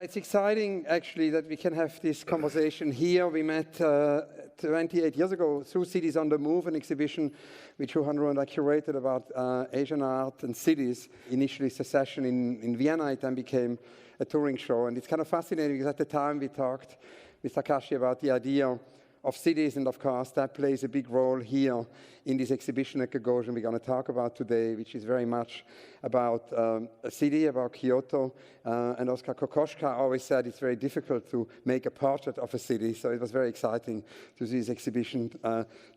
It's exciting, actually, that we can have this conversation here. We met 28 years ago through Cities on the Move, an exhibition which Johan and I curated about Asian art and cities. Initially, Secession in Vienna, it then became a touring show. And it's kind of fascinating because at the time we talked with Takashi about the idea of cities, and of course that plays a big role here in this exhibition at Gagosian we're going to talk about today, which is very much about a city, about Kyoto. And Oskar Kokoschka always said it's very difficult to make a portrait of a city, so it was very exciting to see this exhibition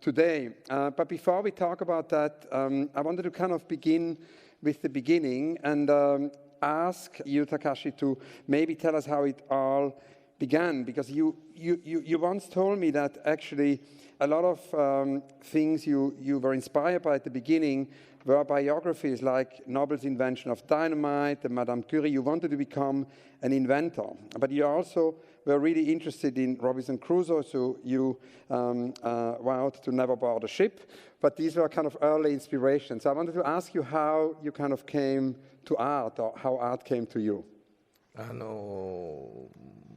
today. But before we talk about that, I wanted to kind of begin with the beginning and ask you, Takashi, to maybe tell us how it all began, because you once told me that actually a lot of things you were inspired by at the beginning were biographies like Nobel's invention of dynamite and Madame Curie. You wanted to become an inventor, but you also were really interested in Robinson Crusoe, so you vowed to never board a ship. But these were kind of early inspirations. So I wanted to ask you how you kind of came to art, or how art came to you.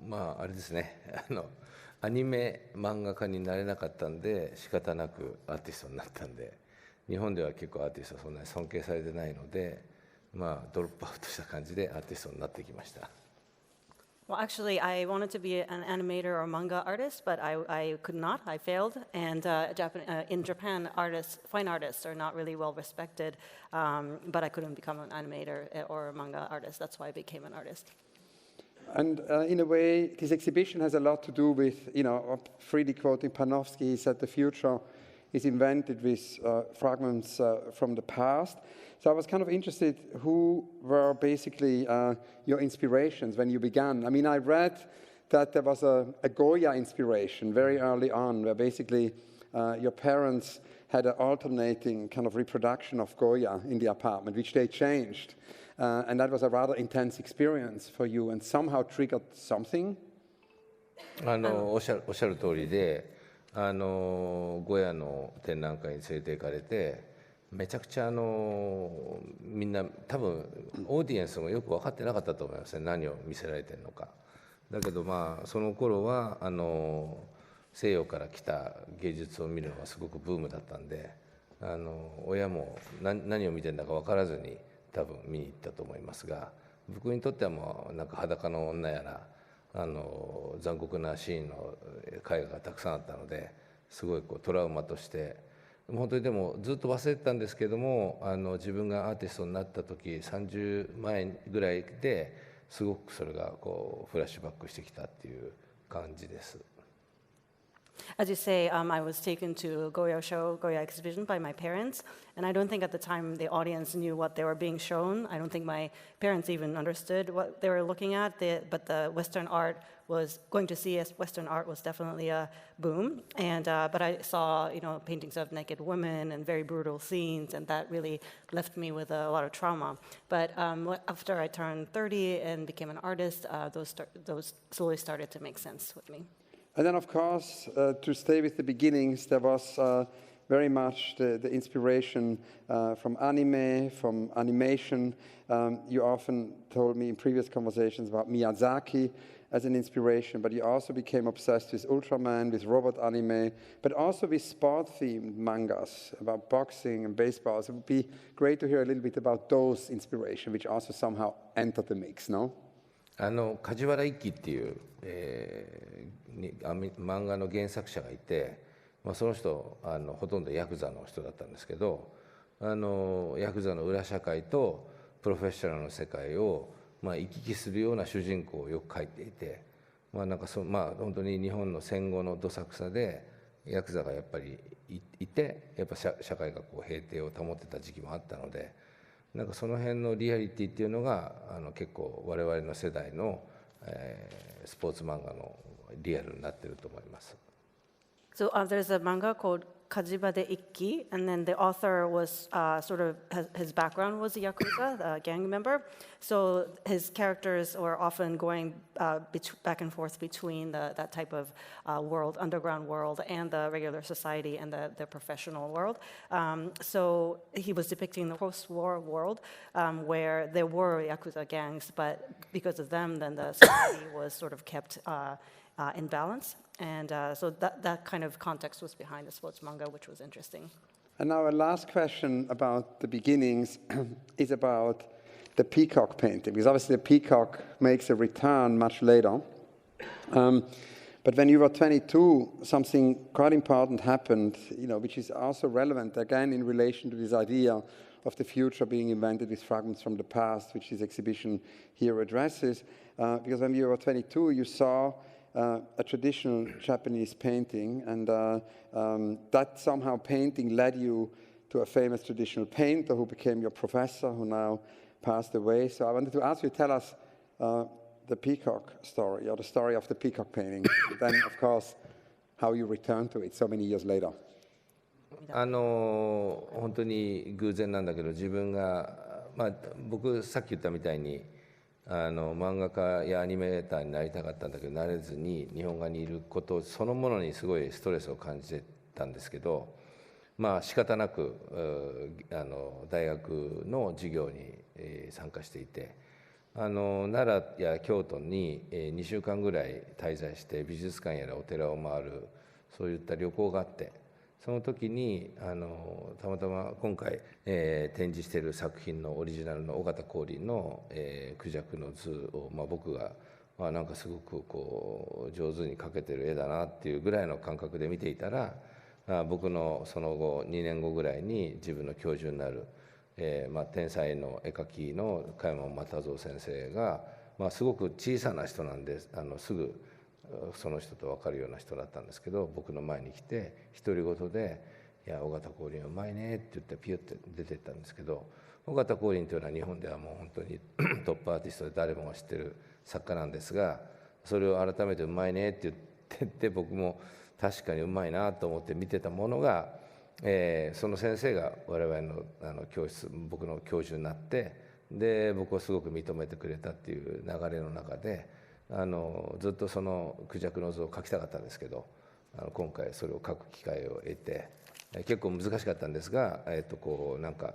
まああれですね、アニメ漫画家になれなかったんで仕方なくアーティストになったんで、日本では結構アーティストはそんなに尊敬されてないので、まあドロップアウトした感じでアーティストになってきました。Well, actually, I wanted to be an animator or manga artist, but I could not. I failed. And in Japan, fine artists are not really well respected, but I couldn't become an animator or a manga artist. That's why I became an artist. And in a way, this exhibition has a lot to do with, freely quoting Panofsky, he said the future is invented with fragments from the past. So I was kind of interested, who were basically your inspirations when you began? I mean, I read that there was a Goya inspiration very early on, where basically your parents had an alternating kind of reproduction of Goya in the apartment, which they changed. And that was a rather intense experience for you, and somehow triggered something. おっしゃる通りで、ゴヤの展覧会に連れて行かれて、めちゃくちゃみんな多分オーディエンスもよく分かってなかったと思いますね、何を見せられてるのか。だけどまあその頃は西洋から来た芸術を見るのがすごくブームだったんで、親も何を見てるんだか分からずに多分見に行ったと思いますが、僕にとってはもうなんか裸の女やら残酷なシーンの絵画がたくさんあったので、すごいこうトラウマとして本当にでもずっと忘れてたんですけども、自分がアーティストになった時30前ぐらいですごくそれがこうフラッシュバックしてきたっていう感じです。As you say, I was taken to Goya exhibition by my parents, and I don't think at the time the audience knew what they were being shown. I don't think my parents even understood what they were looking at, but the Western art was, going to see as Western art was definitely a boom. And but I saw, paintings of naked women and very brutal scenes, and that really left me with a lot of trauma. But after I turned 30 and became an artist, those slowly started to make sense with me. And then, of course, to stay with the beginnings, there was very much the inspiration from anime, from animation. You often told me in previous conversations about Miyazaki as an inspiration, but you also became obsessed with Ultraman, with robot anime, but also with sport-themed mangas about boxing and baseball. So it would be great to hear a little bit about those inspirations, which also somehow entered the mix, no? 梶原一騎っていう、漫画の原作者がいて、その人ほとんどヤクザの人だったんですけど、ヤクザの裏社会とプロフェッショナルの世界を、行き来するような主人公をよく描いていて、なんか本当に日本の戦後のどさくさでヤクザがやっぱりいて、やっぱ社会がこう平定を保ってた時期もあったので、なんかその辺のリアリティっていうのが結構我々の世代の、スポーツ漫画のリアルになってると思います。So there's a manga called Kajibade Ikki, and then the author was his background was a Yakuza, a gang member. So his characters were often going back and forth between that type of world, underground world, and the regular society and the professional world. So he was depicting the post-war world where there were Yakuza gangs, but because of them, then the society was sort of kept in balance. And so that kind of context was behind the sports manga, which was interesting. And now our last question about the beginnings is about the peacock painting, because obviously the peacock makes a return much later. But when you were 22, something quite important happened, which is also relevant, again, in relation to this idea of the future being invented with fragments from the past, which this exhibition here addresses. Because when you were 22, you saw a traditional Japanese painting, and that somehow painting led you to a famous traditional painter who became your professor, who now passed away. So I wanted to ask you, tell us the peacock story, or the story of the peacock painting, and then, of course, how you returned to it so many years later. 本当に偶然なんだけど、自分が、僕さっき言ったみたいに漫画家やアニメーターになりたかったんだけどなれずに日本画にいることそのものにすごいストレスを感じてたんですけど、仕方なく大学の授業に参加していて、奈良や京都に2週間ぐらい滞在して美術館やらお寺を回るそういった旅行があって、その時にたまたま今回、展示している作品のオリジナルの尾形光琳の、クジャクの図を、僕が、なんかすごくこう上手に描けてる絵だなっていうぐらいの感覚で見ていたら、僕のその後2年後ぐらいに自分の教授になる、天才の絵描きの加山又三先生が、すごく小さな人なんですぐその人と分かるような人だったんですけど、僕の前に来て独り言で「いや尾形光琳うまいね」って言ってピュッて出てったんですけど、尾形光琳というのは日本ではもう本当にトップアーティストで誰もが知ってる作家なんですが、それを改めてうまいねって言ってて、僕も確かにうまいなと思って見てたものが、その先生が我々の教室、僕の教授になって、で僕をすごく認めてくれたっていう流れの中で。ずっとそのクジャクの図を描きたかったんですけど、今回それを描く機会を得て、結構難しかったんですが、こうなんか、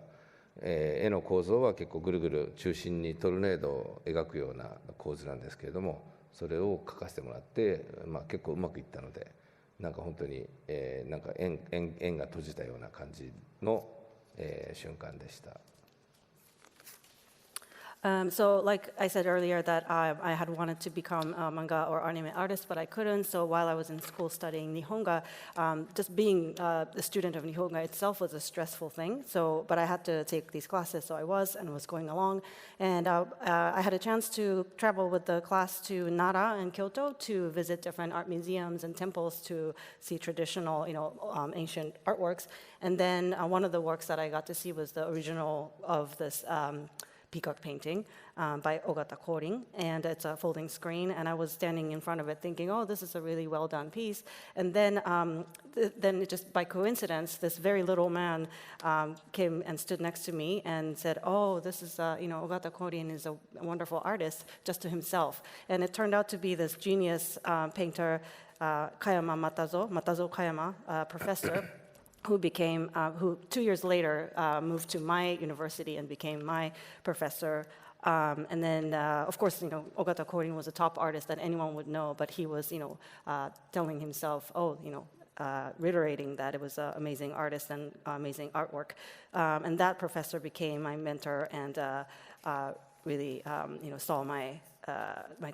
絵の構造は結構ぐるぐる中心にトルネードを描くような構図なんですけれども、それを描かせてもらって、結構うまくいったので、なんか本当に、なんか縁が閉じたような感じの、瞬間でした。So like I said earlier that I had wanted to become a manga or anime artist, but I couldn't. So while I was in school studying Nihonga, just being a student of Nihonga itself was a stressful thing. But I had to take these classes, so I was going along. And I had a chance to travel with the class to Nara and Kyoto to visit different art museums and temples to see traditional, ancient artworks. And then one of the works that I got to see was the original of this peacock painting by Ogata Korin, and it's a folding screen, and I was standing in front of it thinking, oh, this is a really well done piece. And then just by coincidence, this very little man came and stood next to me and said, oh, this is, Ogata Korin is a wonderful artist, just to himself. And it turned out to be this genius painter, Kayama Matazo Kayama, professor, who 2 years later moved to my university and became my professor. And then, of course, Ogata Korin was a top artist that anyone would know, but he was, telling himself, reiterating that it was an amazing artist and amazing artwork. And that professor became my mentor and really, saw my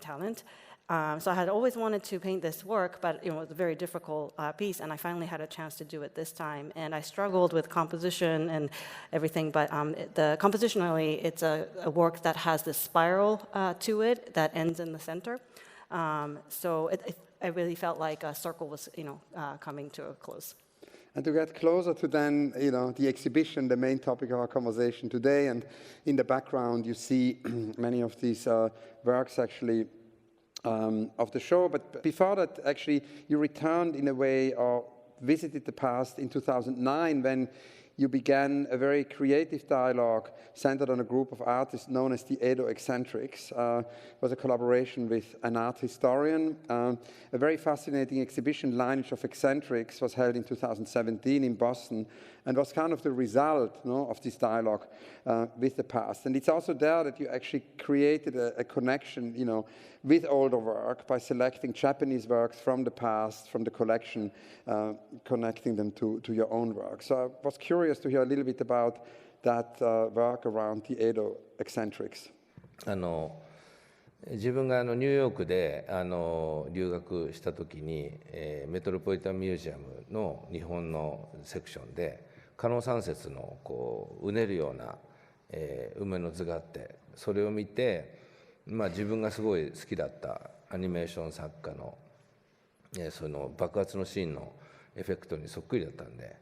talent. So I had always wanted to paint this work, but it was a very difficult piece, and I finally had a chance to do it this time. And I struggled with composition and everything, but compositionally, it's a work that has this spiral to it that ends in the center. So I really felt like a circle was, coming to a close. And to get closer to then, the exhibition, the main topic of our conversation today, and in the background you see many of these works actually of the show. But before that, actually, you returned in a way, or visited the past in 2009 when you began a very creative dialogue centered on a group of artists known as the Edo Eccentrics. It was a collaboration with an art historian. A very fascinating exhibition, Lineage of Eccentrics, was held in 2017 in Boston and was kind of the result of this dialogue with the past. And it's also there that you actually created a connection with older work by selecting Japanese works from the past, from the collection, connecting them to your own work. So I was curious to hear a little bit about that work around the Edo eccentrics. 自分がニューヨークで留学した時に、メトロポリタンミュージアムの日本のセクションで狩野三節のこううねるような、梅の図があって、それを見て、自分がすごい好きだったアニメーション作家の、その爆発のシーンのエフェクトにそっくりだったんで、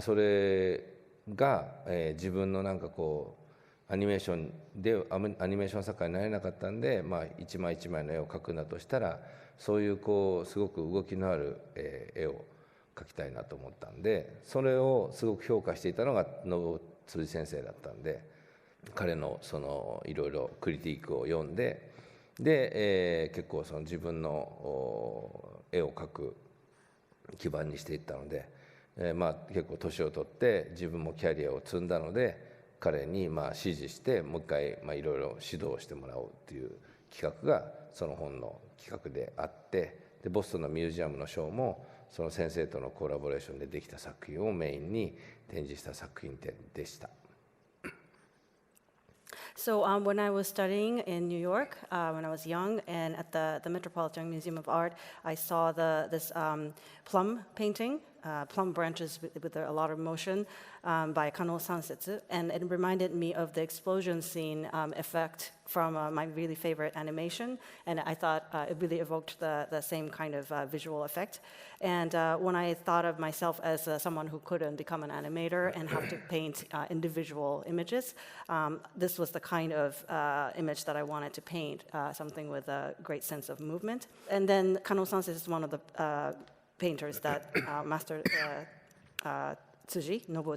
それが、自分のなんかこうアニメーション作家になれなかったんで、一枚一枚の絵を描くんだとしたら、そういうこうすごく動きのある、絵を描きたいなと思ったんで、それをすごく評価していたのが信辻先生だったんで、彼のそのいろいろクリティックを読んで、結構その自分の絵を描く基盤にしていったので、結構年を取って自分もキャリアを積んだので、彼に指示してもう一回いろいろ指導してもらおうっていう企画がその本の企画であって、でボストンのミュージアムのショーもその先生とのコラボレーションでできた作品をメインに展示した作品展でした。So when I was studying in New York, when I was young, and at the Metropolitan Museum of Art, I saw this plum painting, plum branches with a lot of motion by Kano Sansetsu, and it reminded me of the explosion scene effect from my really favorite animation, and I thought it really evoked the same kind of visual effect. And when I thought of myself as someone who couldn't become an animator and have to paint individual images, this was the kind of image that I wanted to paint, something with a great sense of movement. And then Kano Sansetsu is one of the painters that Master Nobuo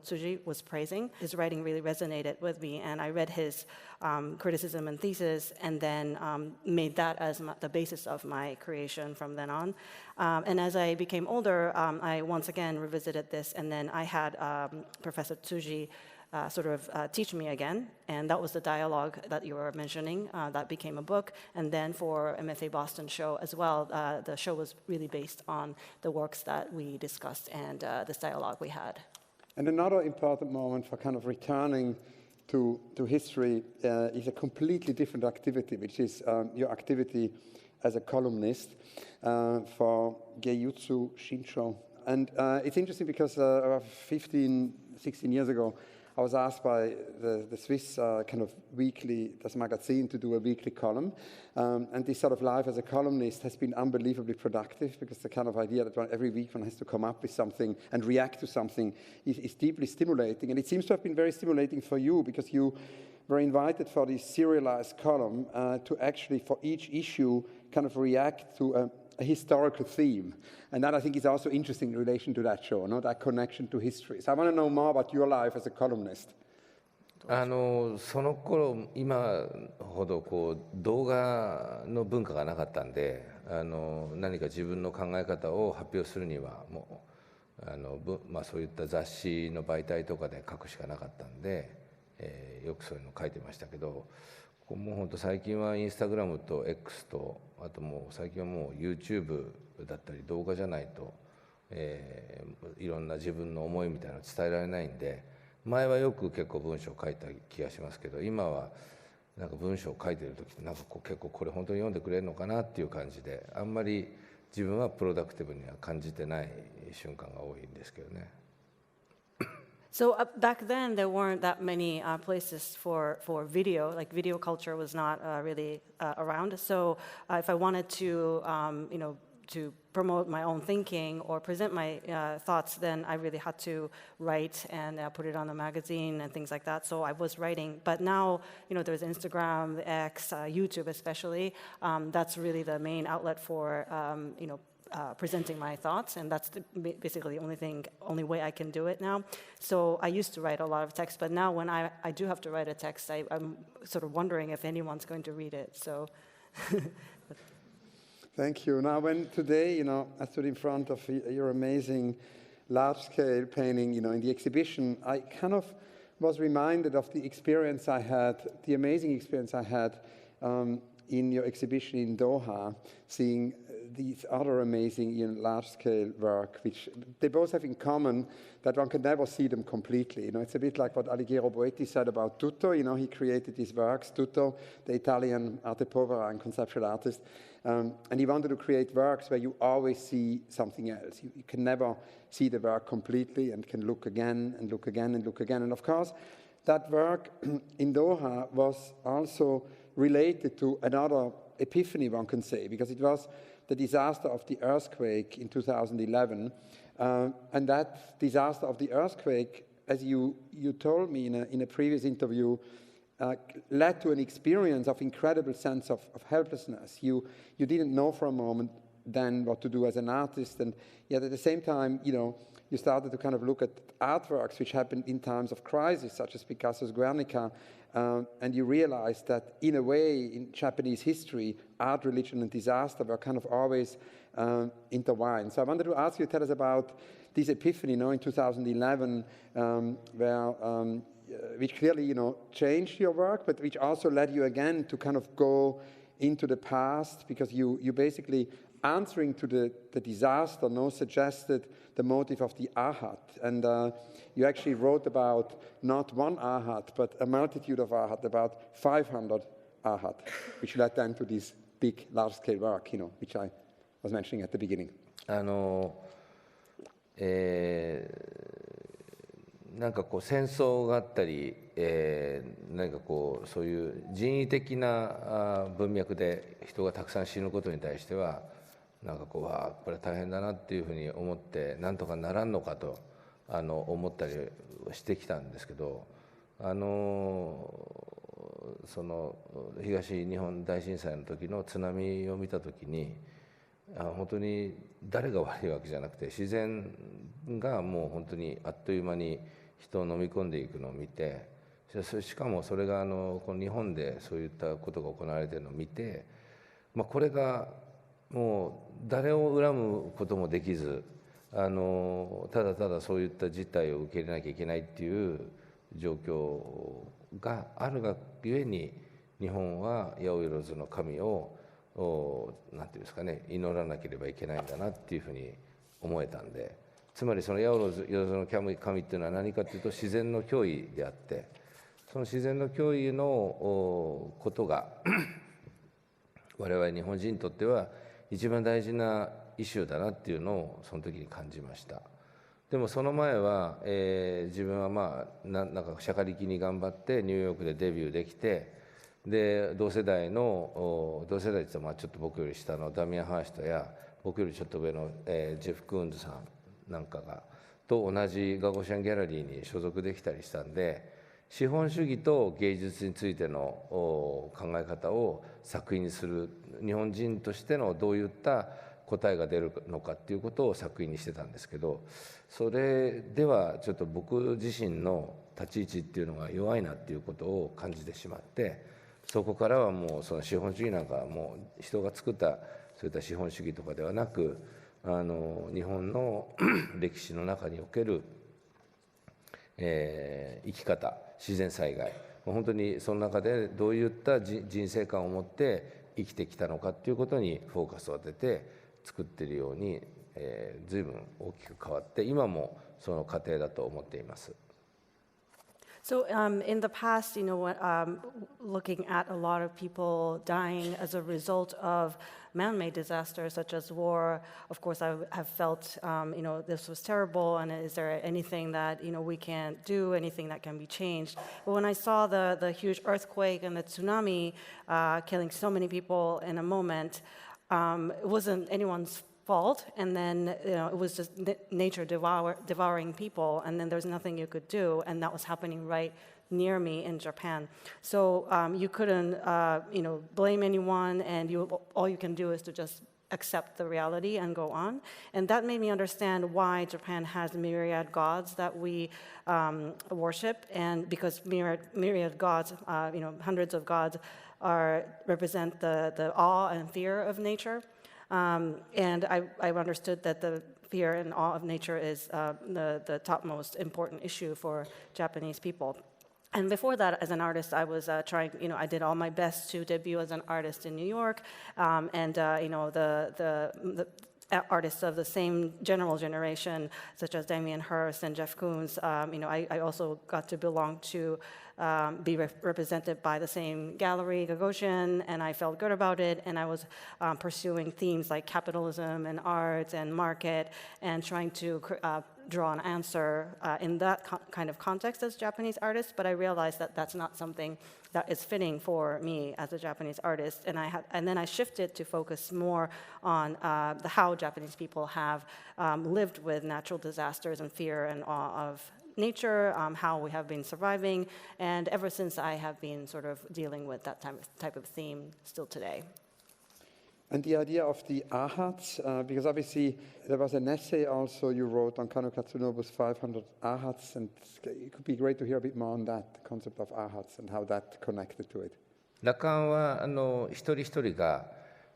Tsuji was praising. His writing really resonated with me, and I read his criticism and thesis, and then made that as the basis of my creation from then on. And as I became older, I once again revisited this, and then I had Professor Tsuji teach me again, and that was the dialogue that you were mentioning. That became a book, and then for MFA Boston show as well, the show was really based on the works that we discussed and this dialogue we had. And another important moment for kind of returning to history is a completely different activity, which is your activity as a columnist for Geiyutsu Shinsho. And it's interesting because 16 years ago, I was asked by the Swiss kind of weekly, das Magazin, to do a weekly column. And this sort of life as a columnist has been unbelievably productive, because the kind of idea that every week one has to come up with something and react to something is deeply stimulating. And it seems to have been very stimulating for you, because you were invited for this serialized column to actually, for each issue, kind of react to a historical theme. And that, I think, is also interesting in relation to that show, that connection to history. So I want to know more about your life as a columnist. その頃今ほどこう動画の文化がなかったんで、何か自分の考え方を発表するにはもうそういった雑誌の媒体とかで書くしかなかったんで、よくそういうの書いてましたけど、もう本当最近はインスタグラムと X と、あともう最近はもう YouTube だったり動画じゃないと、いろんな自分の思いみたいなの伝えられないんで、前はよく結構文章を書いた気がしますけど、今はなんか文章を書いてる時ってなんか結構これ本当に読んでくれるのかなっていう感じで、あんまり自分はプロダクティブには感じてない瞬間が多いんですけどね。So back then, there weren't that many places for video. Like video culture was not really around. So if I wanted to, to promote my own thinking or present my thoughts, then I really had to write and put it on the magazine and things like that. So I was writing. But now, there's Instagram, X, YouTube especially. That's really the main outlet for, presenting my thoughts, and that's basically the only way I can do it now. So I used to write a lot of text, but now when I do have to write a text, I'm sort of wondering if anyone's going to read it. So. Thank you. Now, when today, I stood in front of your amazing large-scale painting, in the exhibition, I kind of was reminded of the experience I had, the amazing experience I had in your exhibition in Doha, seeing these other amazing large-scale work, which they both have in common that one can never see them completely. It's a bit like what Alighiero Boetti said about Tutto. He created these works, Tutto, the Italian arte povera and conceptual artist, and he wanted to create works where you always see something else. You can never see the work completely and can look again and look again and look again. And of course, that work in Doha was also related to another epiphany, one can say, because it was the disaster of the earthquake in 2011. And that disaster of the earthquake, as you told me in a previous interview, led to an experience of incredible sense of helplessness. You didn't know for a moment then what to do as an artist, and yet at the same time, you started to kind of look at artworks which happened in times of crisis, such as Picasso's Guernica, and you realized that in a way, in Japanese history, art, religion, and disaster were kind of always intertwined. So I wanted to ask you, tell us about this epiphany, in 2011, which clearly, changed your work, but which also led you again to kind of go into the past, because you basically answering to the disaster, suggested the motive of the Ahat. And you actually wrote about not one Ahat, but a multitude of Ahat, about 500 Ahat, which led then to this big, large-scale work, which I was mentioning at the beginning. なんかこう戦争があったり、何かこうそういう人為的な文脈で人がたくさん死ぬことに対してはなんかこうこれ大変だなっていうふうに思ってなんとかならんのかと思ったりしてきたんですけど、その東日本大震災の時の津波を見た時に本当に誰が悪いわけじゃなくて自然がもう本当にあっという間に人を飲み込んでいくのを見て、しかもそれがこの日本でそういったことが行われているのを見て、これがもう誰を恨むこともできずただただそういった事態を受け入れなきゃいけないっていう状況があるがゆえに日本は八百万の神をなんていうんですかね、祈らなければいけないんだなっていうふうに思えたんで、つまりその八百万の神っていうのは何かというと自然の脅威であって、その自然の脅威のことが我々日本人にとっては一番大事なイシューだなっていうのをその時に感じました。でもその前は、自分はなんかしゃかりきに頑張ってニューヨークでデビューできて、で同世代って言ってもちょっと僕より下のダミアン・ハーシュトや僕よりちょっと上の、ジェフ・クーンズさんなんかと同じガゴシャンギャラリーに所属できたりしたんで、資本主義と芸術についての考え方を作品にする日本人としてのどういった答えが出るのかっていうことを作品にしてたんですけど、それではちょっと僕自身の立ち位置っていうのが弱いなっていうことを感じてしまって、そこからはもうその資本主義なんかもう人が作ったそういった資本主義とかではなく、日本の歴史の中における、生き方、自然災害、本当にその中でどういった人生観を持って生きてきたのかっていうことにフォーカスを当てて作っているように、随分大きく変わって今もその過程だと思っています。So in the past, looking at a lot of people dying as a result of man-made disasters such as war, of course, I have felt, this was terrible, and is there anything that, we can't do, anything that can be changed? But when I saw the huge earthquake and the tsunami killing so many people in a moment, it wasn't anyone's fault, and then it was just nature devouring people, and then there's nothing you could do, and that was happening right near me in Japan. So you couldn't blame anyone, and all you can do is to just accept the reality and go on. And that made me understand why Japan has myriad gods that we worship, and because myriad gods, hundreds of gods, represent the awe and fear of nature. And I understood that the fear and awe of nature is the topmost important issue for Japanese people. And before that, as an artist, I was trying, I did all my best to debut as an artist in New York, the artists of the same general generation, such as Damien Hirst and Jeff Koons, I also got to belong to, be represented by the same gallery, Gagosian, and I felt good about it, and I was pursuing themes like capitalism and art and market, and trying to draw an answer in that kind of context as Japanese artist, but I realized that that's not something that is fitting for me as a Japanese artist, and then I shifted to focus more on how Japanese people have lived with natural disasters and fear and awe of nature, how we have been surviving, and ever since I have been sort of dealing with that type of theme still today. And the idea of the ahats, because obviously there was an essay also you wrote on Kano Katsunobu's 500 ahats, and it could be great to hear a bit more on that, the concept of ahats and how that connected to it. 羅漢は一人一人が、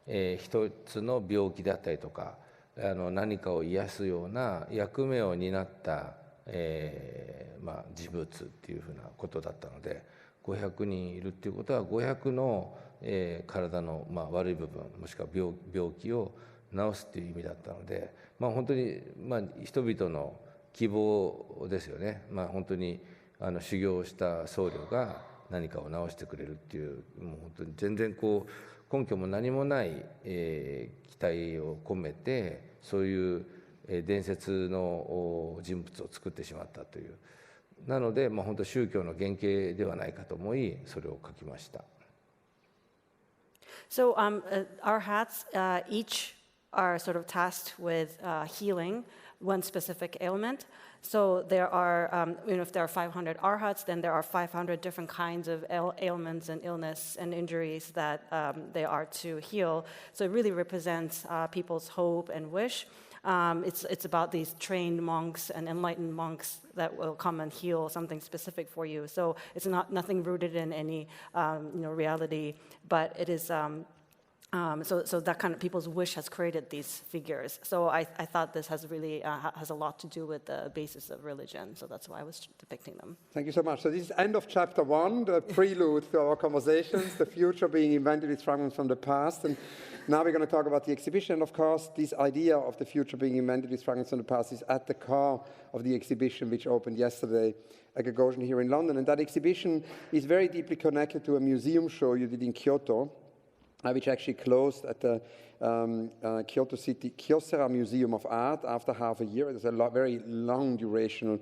一つの病気だったりとか何かを癒すような役目を担った、事物っていうふうなことだったので、500人いるっていうことは500の体の悪い部分もしくは病気を治すっていう意味だったので、本当に人々の希望ですよね。本当に修行した僧侶が何かを治してくれるっていう、もう本当に全然根拠も何もない、期待を込めてそういう伝説の人物を作ってしまったという。なので、本当宗教の原型ではないかと思い、それを書きました。So our hats each are sort of tasked with healing one specific ailment. So there are, if there are 500 arhats, then there are 500 different kinds of ailments and illness and injuries that they are to heal. So it really represents people's hope and wish. It's about these trained monks and enlightened monks that will come and heal something specific for you. So it's nothing rooted in any reality, but it is so that kind of people's wish has created these figures. So I thought this has really has a lot to do with the basis of religion. So that's why I was depicting them. Thank you so much. So this is end of chapter 1, the prelude to our conversations, the future being invented with fragments from the past. And now we're going to talk about the exhibition. And of course, this idea of the future being invented with fragments from the past is at the core of the exhibition, which opened yesterday at Gagosian here in London. And that exhibition is very deeply connected to a museum show you did in Kyoto, which actually closed at the Kyoto City Kyocera Museum of Art after half a year. It was a very long durational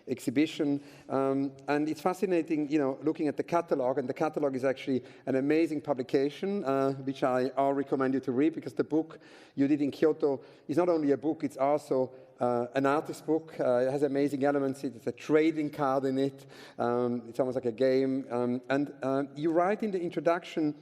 exhibition. And it's fascinating, looking at the catalog. And the catalog is actually an amazing publication, which I recommend you to read, because the book you did in Kyoto is not only a book, it's also an artist book. It has amazing elements. It's a trading card in it. It's almost like a game. And you write in the introduction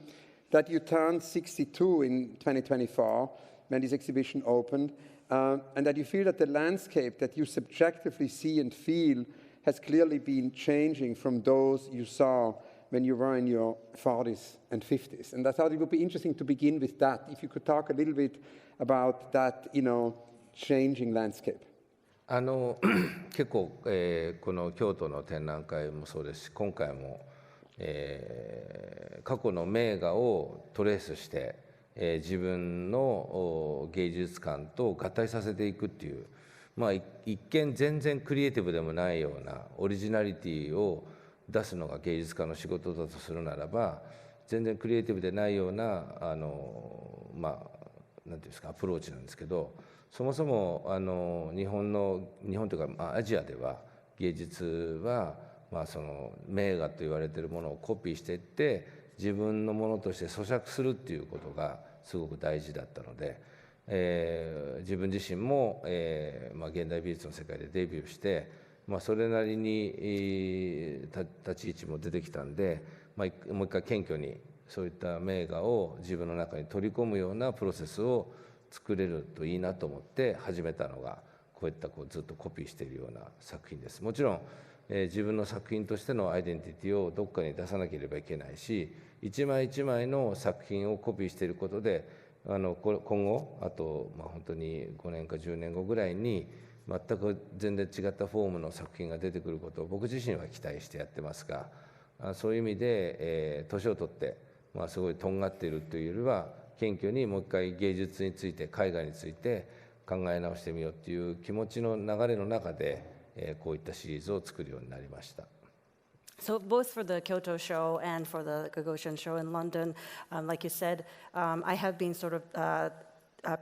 that you turned 62 in 2024 when this exhibition opened, and that you feel that the landscape that you subjectively see and feel has clearly been changing from those you saw when you were in your 40s and 50s. And I thought it would be interesting to begin with that, if you could talk a little bit about that, changing landscape. 結構、この京都の展覧会もそうですし、今回も過去の名画をトレースして、自分の芸術観と合体させていくっていう、一見全然クリエイティブでもないようなオリジナリティを出すのが芸術家の仕事だとするならば、全然クリエイティブでないようななんていうんですか、アプローチなんですけど、そもそも日本というか、アジアでは芸術はその名画と言われているものをコピーしていって自分のものとして咀嚼するっていうことがすごく大事だったので、自分自身も、現代美術の世界でデビューして、それなりに立ち位置も出てきたんで、もう一回謙虚にそういった名画を自分の中に取り込むようなプロセスを作れるといいなと思って始めたのがこういったずっとコピーしているような作品です。もちろん、自分の作品としてのアイデンティティをどっかに出さなければいけないし、一枚一枚の作品をコピーしていることで今後あと、本当に5年か10年後ぐらいに全く全然違ったフォームの作品が出てくることを僕自身は期待してやってますが、そういう意味で、年を取って、すごいとんがっているというよりは謙虚にもう一回芸術について絵画について考え直してみようという気持ちの流れの中で、こういったシリーズを作るようになりました。So both for the Kyoto show and for the Gagosian show in London, like you said, I have been sort of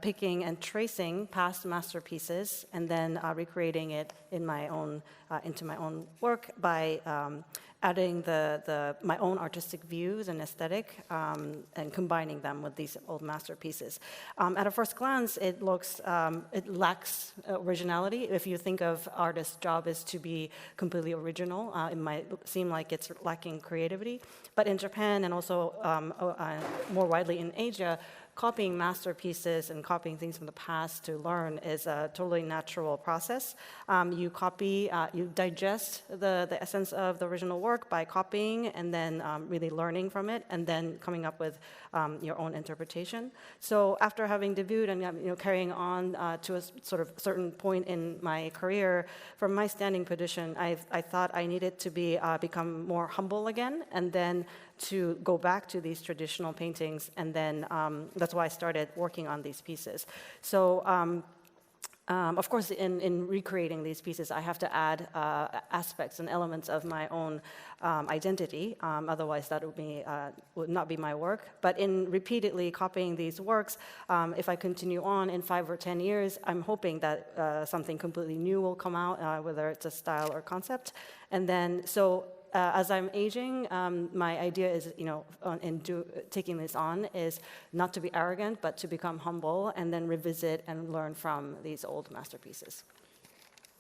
picking and tracing past masterpieces and then recreating it in my own into my own work by adding my own artistic views and aesthetic and combining them with these old masterpieces. At a first glance, it lacks originality. If you think of artist's job is to be completely original, it might seem like it's lacking creativity. But in Japan and also more widely in Asia, copying masterpieces and copying things from the past to learn is a totally natural process. You copy, you digest the essence of the original work by copying and then really learning from it and then coming up with your own interpretation. So after having debuted and carrying on to a sort of certain point in my career, from my standing position, I thought I needed to become more humble again and then to go back to these traditional paintings, and then that's why I started working on these pieces. So, of course, in recreating these pieces, I have to add aspects and elements of my own identity. Otherwise, that would not be my work. But in repeatedly copying these works, if I continue on in 5 or 10 years, I'm hoping that something completely new will come out, whether it's a style or concept. And then, as I'm aging, my idea is, taking this on is not to be arrogant, but to become humble and then revisit and learn from these old masterpieces.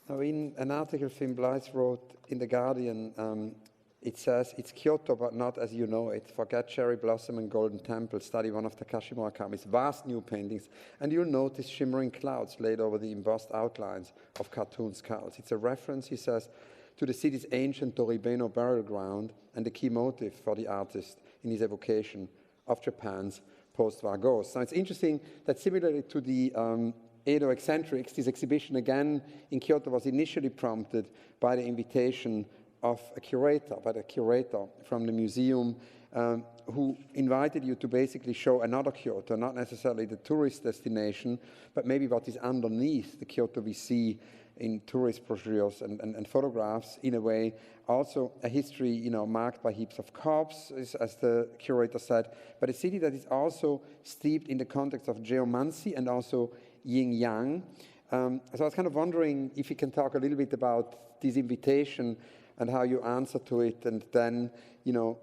Now, in an article Finn Blythe wrote in The Guardian, it says, "It's Kyoto, but not as you know it. Forget Cherry Blossom and Golden Temple. Study one of Takashi Murakami's vast new paintings, and you'll notice shimmering clouds laid over the embossed outlines of cartoon skulls." It's a reference, he says, to the city's ancient Toribeno burial ground and the key motive for the artist in his evocation of Japan's post-war ghosts. Now, it's interesting that similarly to the Edo eccentrics, this exhibition again in Kyoto was initially prompted by the invitation of the curator from the museum, who invited you to basically show another Kyoto, not necessarily the tourist destination, but maybe what is underneath the Kyoto we see in tourist brochures and photographs, in a way, also a history, marked by heaps of corpses, as the curator said, but a city that is also steeped in the context of geomancy and also yin-yang. So I was kind of wondering if you can talk a little bit about this invitation and how you answered to it, and then,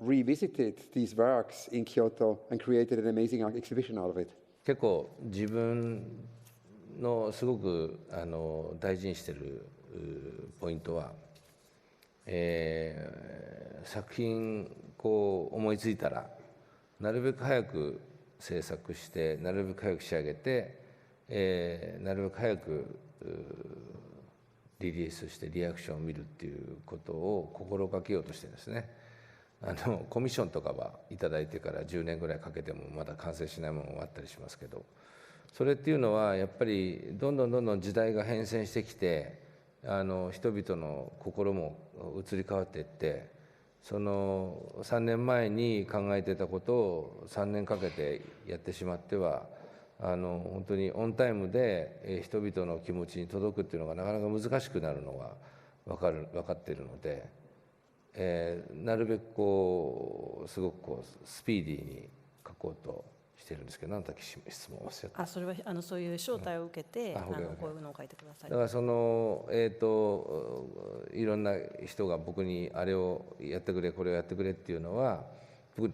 revisited these works in Kyoto and created an amazing exhibition out of it. 結構自分のすごく大事にしているポイントは、作品思いついたらなるべく早く制作してなるべく早く仕上げて、なるべく早くリリースしてリアクションを見るっていうことを心がけようとしてるんですね。コミッションとかはいただいてから10年ぐらいかけてもまだ完成しないものがあったりしますけど、それっていうのはやっぱりどんどん時代が変遷してきて、人々の心も移り変わっていって、その3年前に考えてたことを3年かけてやってしまっては、本当にオンタイムで人々の気持ちに届くっていうのがなかなか難しくなるのが分かっているので、なるべくすごくスピーディーに書こうとしてるんですけど、何だっけ質問をしちゃった。それはそういう招待を受けて、こういうのを書いてください。だからいろんな人が僕にあれをやってくれこれをやってくれっていうのは、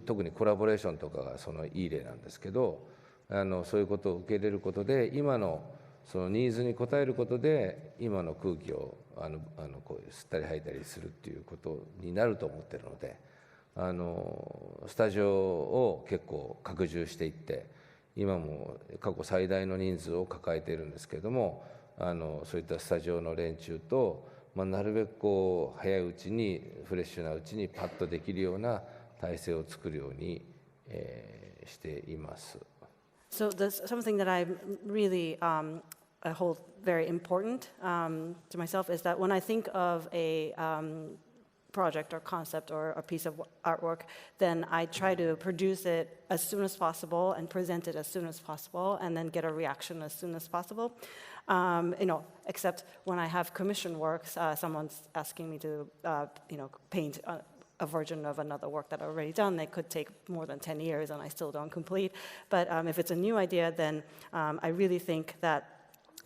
特にコラボレーションとかがいい例なんですけど、そういうことを受け入れることで今のそのニーズに応えることで今の空気をこう吸ったり吐いたりするっていうことになると思ってるので、スタジオを結構拡充していって、今も過去最大の人数を抱えているんですけれども、そういったスタジオの連中と、なるべくこう早いうちにフレッシュなうちにパッとできるような体制を作るように、しています。So there's something that I really I hold very important to myself is that when I think of a project or concept or a piece of artwork, then I try to produce it as soon as possible and present it as soon as possible and then get a reaction as soon as possible. Except when I have commission works, someone's asking me to, paint a version of another work that I've already done. It could take more than 10 years and I still don't complete. But if it's a new idea, then I really think that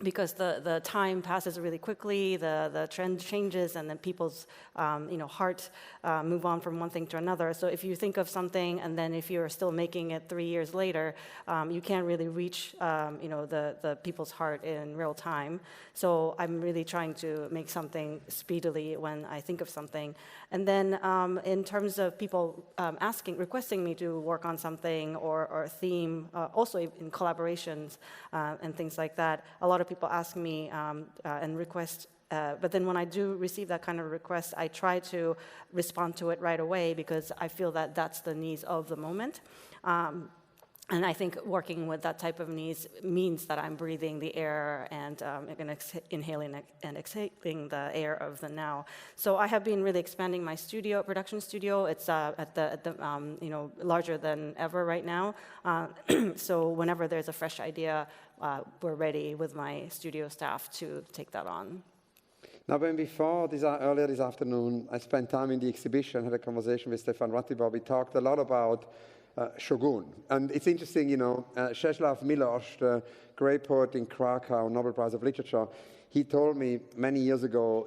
because the time passes really quickly, the trend changes, and then people's heart move on from one thing to another. So if you think of something, and then if you're still making it 3 years later, you can't really reach the people's heart in real time. So I'm really trying to make something speedily when I think of something. And then in terms of people requesting me to work on something or a theme, also in collaborations and things like that, a lot of people ask me and request, but then when I do receive that kind of request, I try to respond to it right away because I feel that that's the needs of the moment. And I think working with that type of needs means that I'm breathing the air and inhaling and exhaling the air of the now. So I have been really expanding my production studio. It's at the larger than ever right now. So whenever there's a fresh idea, we're ready with my studio staff to take that on. Now, earlier this afternoon, I spent time in the exhibition, had a conversation with Stefan Ratiba. We talked a lot about Shogun. And it's interesting, Czesław Miłosz, the great poet in Krakow, Nobel Prize of Literature, he told me many years ago,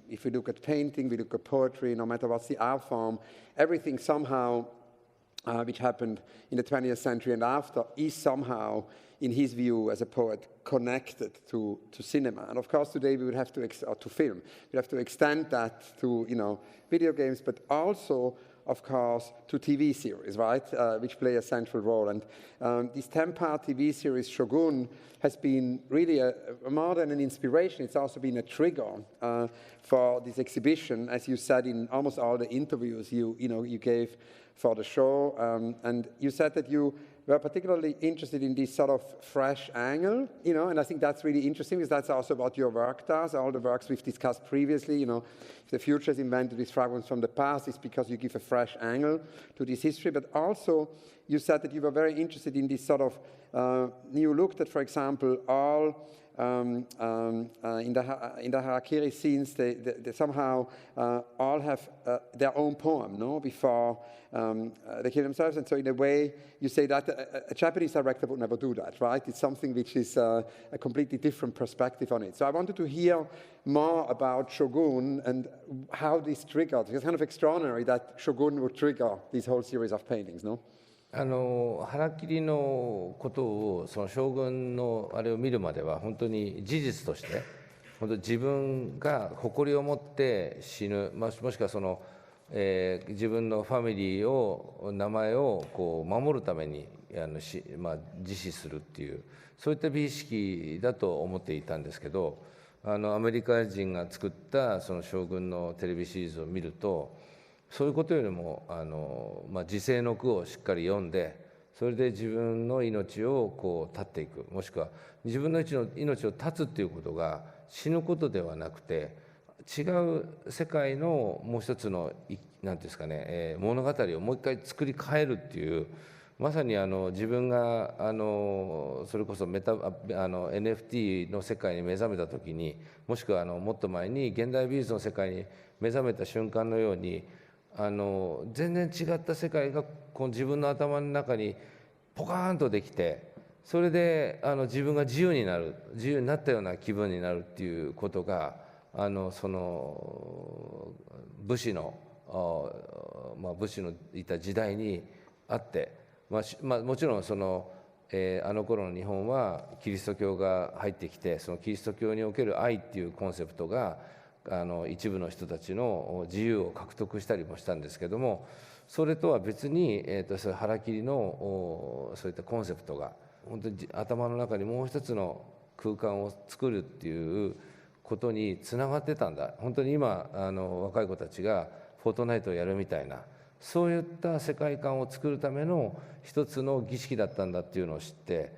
if we look at painting, we look at poetry, no matter what's the art form, everything somehow which happened in the 20th century and after is somehow, in his view as a poet, connected to cinema. And of course, today we would have to film. We'd have to extend that to, video games, but also of course, to TV series, right, which play a central role. And this 10-part TV series, Shogun, has been really more than an inspiration. It's also been a trigger for this exhibition, as you said in almost all the interviews you gave for the show. And you said that you were particularly interested in this sort of fresh angle, and I think that's really interesting because that's also what your work does. All the works we've discussed previously, if the future is invented with fragments from the past, it's because you give a fresh angle to this history. But also, you said that you were very interested in this sort of new look that, for example, all in the harakiri scenes, they somehow all have their own poem, before they kill themselves. And so in a way, you say that a Japanese director would never do that, right? It's something which is a completely different perspective on it. So I wanted to hear more about Shogun and how this triggered. It's kind of extraordinary that Shogun would trigger this whole series of paintings, no? 腹切りのことをその将軍のあれを見るまでは本当に事実として本当自分が誇りを持って死ぬ、もしくはその、自分のファミリーを名前をこう守るために自死するっていうそういった美意識だと思っていたんですけど、アメリカ人が作ったその将軍のテレビシリーズを見ると。そういうことよりも時世の句をしっかり読んでそれで自分の命をこう絶っていくもしくは自分の命を絶つっていうことが死ぬことではなくて違う世界のもう一つの何ていうんですかね、物語をもう一回作り変えるっていうまさに自分がそれこそNFT の世界に目覚めた時にもしくはもっと前に現代美術の世界に目覚めた瞬間のように全然違った世界がこの自分の頭の中にポカーンとできてそれで自分が自由になったような気分になるっていうことがその武士のいた時代にあって、もちろんそのあの頃の日本はキリスト教が入ってきてそのキリスト教における愛っていうコンセプトが一部の人たちの自由を獲得したりもしたんですけどもそれとは別に、そういう腹切りのそういったコンセプトが本当に頭の中にもう一つの空間を作るっていうことにつながってたんだ。本当に今若い子たちがフォートナイトをやるみたいな、そういった世界観を作るための一つの儀式だったんだっていうのを知って、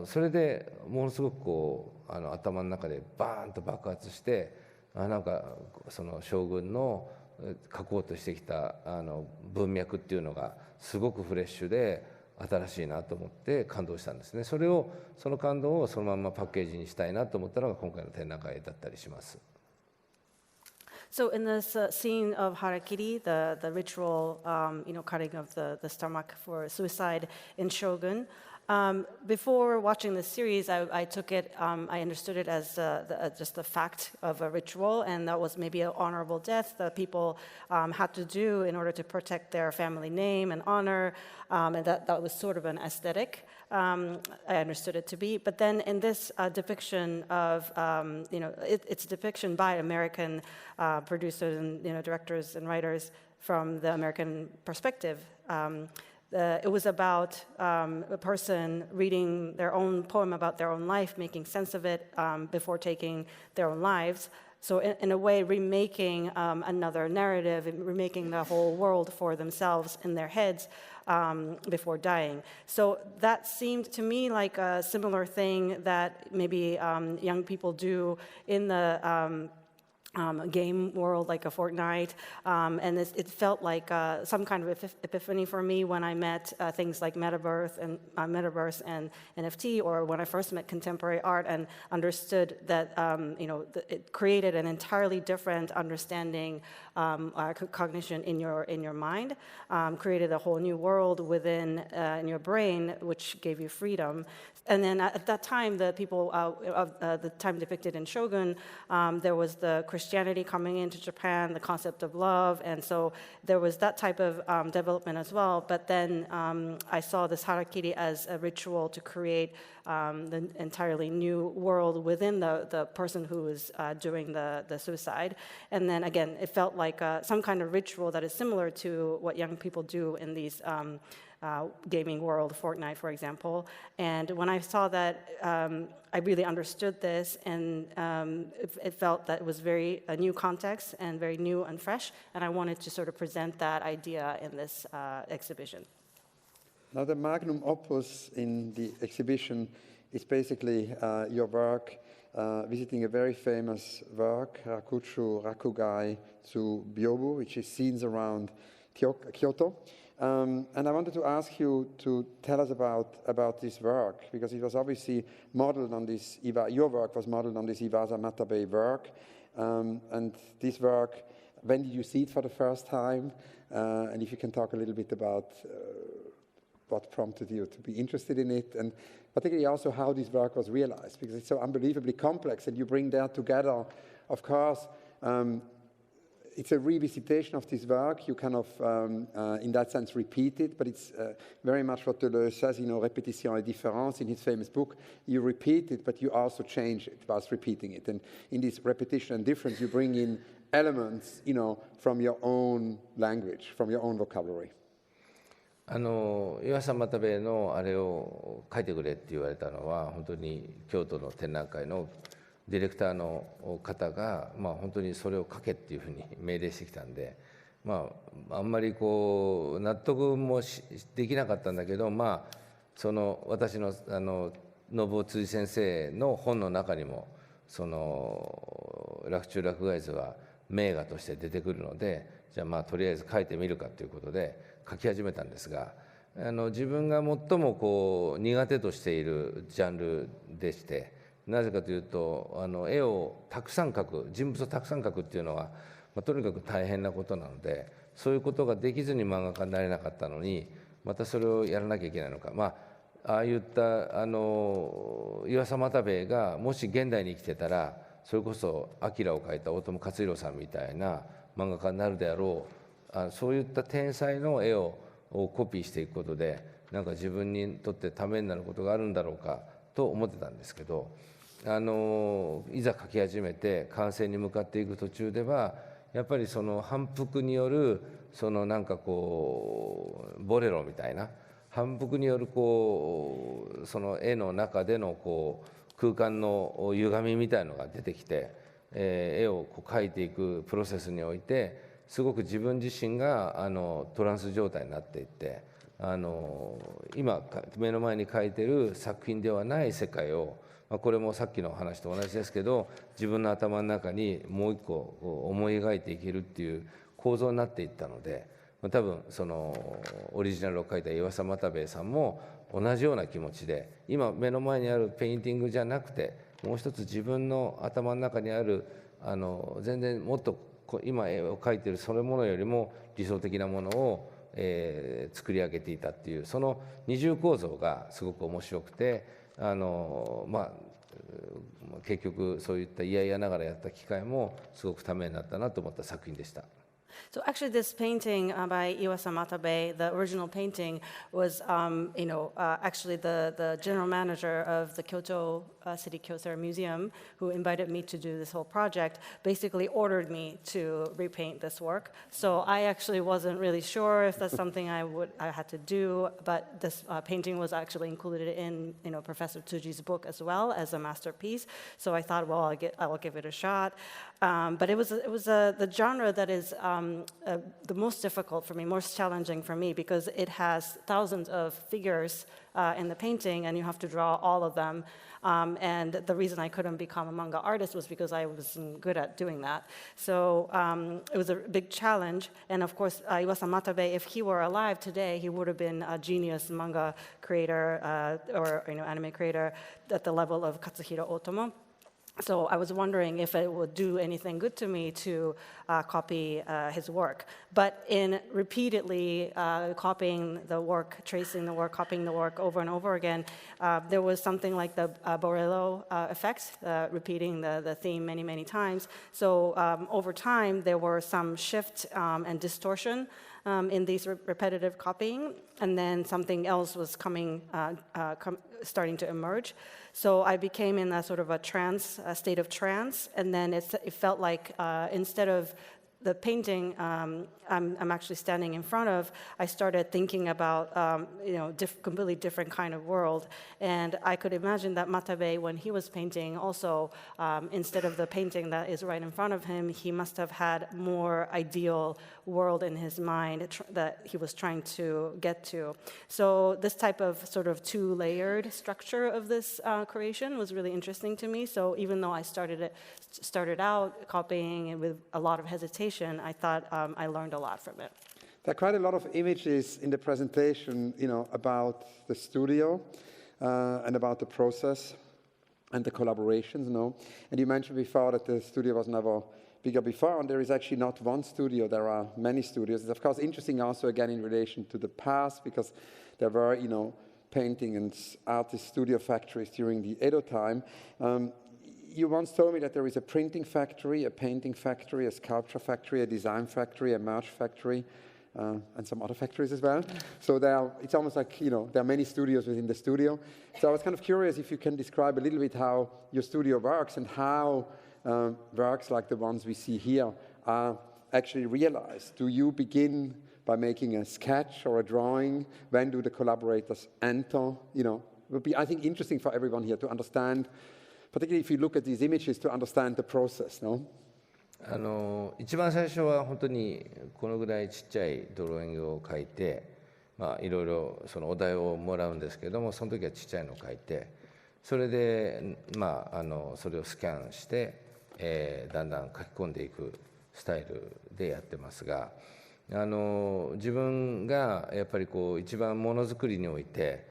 それでものすごくこう頭の中でバーンと爆発して、なんかその将軍の書こうとしてきた文脈っていうのがすごくフレッシュで新しいなと思って感動したんですね。その感動をそのままパッケージにしたいなと思ったのが今回の展覧会だったりします。So in this scene of harakiri, the ritual, cutting of the stomach for suicide in Shogun, before watching this series, I took it, I understood it as just the fact of a ritual, and that was maybe an honorable death that people had to do in order to protect their family name and honor, and that was sort of an aesthetic. I understood it to be. But then in this depiction of, it's a depiction by American producers and directors and writers from the American perspective. It was about a person reading their own poem about their own life, making sense of it before taking their own lives. So in a way, remaking another narrative, remaking the whole world for themselves in their heads before dying. So that seemed to me like a similar thing that maybe young people do in the game world, like a Fortnite, and it felt like some kind of epiphany for me when I met things like metaverse and NFT, or when I first met contemporary art and understood that it created an entirely different understanding, cognition in your mind, created a whole new world within in your brain, which gave you freedom. And then at that time, the people of the time depicted in Shogun, there was the Christianity coming into Japan, the concept of love, and so there was that type of development as well. But then I saw this harakiri as a ritual to create the entirely new world within the person who was doing the suicide. And then again, it felt like some kind of ritual that is similar to what young people do in these gaming world, Fortnite, for example. And when I saw that, I really understood this, and it felt that it was a new context and very new and fresh, and I wanted to sort of present that idea in this exhibition. Now, the magnum opus in the exhibition is basically your work visiting a very famous work, Rakuchu Rakugai to Byobu, which is scenes around Kyoto. And I wanted to ask you to tell us about this work, because it was obviously modeled on this, your work was modeled on this Iwasa Matabe work. And this work, when did you see it for the first time? And if you can talk a little bit about what prompted you to be interested in it, and particularly also how this work was realized, because it's so unbelievably complex, and you bring that together, of course. It's a revisitation of this work. You kind of, in that sense, repeat it, but it's very much what Deleuze says, répétition et différence, in his famous book. You repeat it, but you also change it whilst repeating it. And in this repetition and difference, you bring in elements, from your own language, from your own vocabulary. 岩佐又兵衛のあれを書いてくれって言われたのは、本当に京都の展覧会のディレクターの方が、本当にそれを書けっていうふうに命令してきたんで、あんまりこう納得もできなかったんだけど、その私の信夫辻先生の本の中にもその洛中洛外図は名画として出てくるので、じゃあとりあえず書いてみるかということで書き始めたんですが、自分が最もこう苦手としているジャンルでして、なぜかというと絵をたくさん描く、人物をたくさん描くっていうのは、とにかく大変なことなので、そういうことができずに漫画家になれなかったのに、またそれをやらなきゃいけないのか、ああいった岩佐又兵衛がもし現代に生きてたら、それこそ「アキラ」を描いた大友克洋さんみたいな漫画家になるであろう、そういった天才の絵をコピーしていくことで、なんか自分にとってためになることがあるんだろうかと思ってたんですけど、いざ描き始めて完成に向かっていく途中では、やっぱりその反復によるそのなんかこうボレロみたいな反復によるこうその絵の中でのこう空間の歪みみたいのが出てきて、絵をこう描いていくプロセスにおいてすごく自分自身がトランス状態になっていって、今目の前に描いてる作品ではない世界を、これもさっきの話と同じですけど、自分の頭の中にもう一個思い描いていけるっていう構造になっていったので、多分そのオリジナルを描いた岩佐又兵衛さんも同じような気持ちで、今目の前にあるペインティングじゃなくて、もう一つ自分の頭の中にある全然もっと今絵を描いているそれものよりも理想的なものを、作り上げていたっていう、その二重構造がすごく面白くて、結局そういった嫌々ながらやった機会もすごくためになったなと思った作品でした。So actually, this painting by Iwasa Matabe, the original painting, was actually the general manager of the Kyoto City Kyoto Museum, who invited me to do this whole project, basically ordered me to repaint this work. So I actually wasn't really sure if that's something I had to do, but this painting was actually included in Professor Tsuji's book as well as a masterpiece. So I thought, well, I will give it a shot. But it was the genre that is the most difficult for me, most challenging for me, because it has thousands of figures in the painting, and you have to draw all of them. And the reason I couldn't become a manga artist was because I wasn't good at doing that. So it was a big challenge. And of course, Iwasa Matabe, if he were alive today, he would have been a genius manga creator or anime creator at the level of Katsuhiro Otomo. So I was wondering if it would do anything good to me to copy his work. But in repeatedly copying the work, tracing the work, copying the work over and over again, there was something like the Borello effect, repeating the theme many, many times. So over time, there were some shift and distortion in these repetitive copying, and then something else was starting to emerge. So I became in a sort of a state of trance, and then it felt like instead of the painting I'm actually standing in front of, I started thinking about completely different kind of world. And I could imagine that Matabe, when he was painting also, instead of the painting that is right in front of him, he must have had more ideal world in his mind that he was trying to get to. So this type of sort of two-layered structure of this creation was really interesting to me. So even though I started out copying it with a lot of hesitation, I thought I learned a lot from it. There are quite a lot of images in the presentation, about the studio and about the process and the collaborations, And you mentioned before that the studio was never bigger before, and there is actually not one studio, there are many studios. It's of course interesting also again in relation to the past, because there were, painting and artist studio factories during the Edo time. You once told me that there is a printing factory, a painting factory, a sculpture factory, a design factory, a merch factory, and some other factories as well. So it's almost like, there are many studios within the studio. So I was kind of curious if you can describe a little bit how your studio works and how works like the ones we see here are actually realized. Do you begin by making a sketch or a drawing? When do the collaborators enter? It would be, I think, interesting for everyone here to understand, particularly if you look at these images, to understand the process, no? 一番最初は本当にこのぐらいちっちゃいドローイングを描いて、いろいろそのお題をもらうんですけども、その時はちっちゃいのを描いて、それで、それをスキャンして、だんだん書き込んでいくスタイルでやってますが、自分がやっぱりこう一番ものづくりにおいて、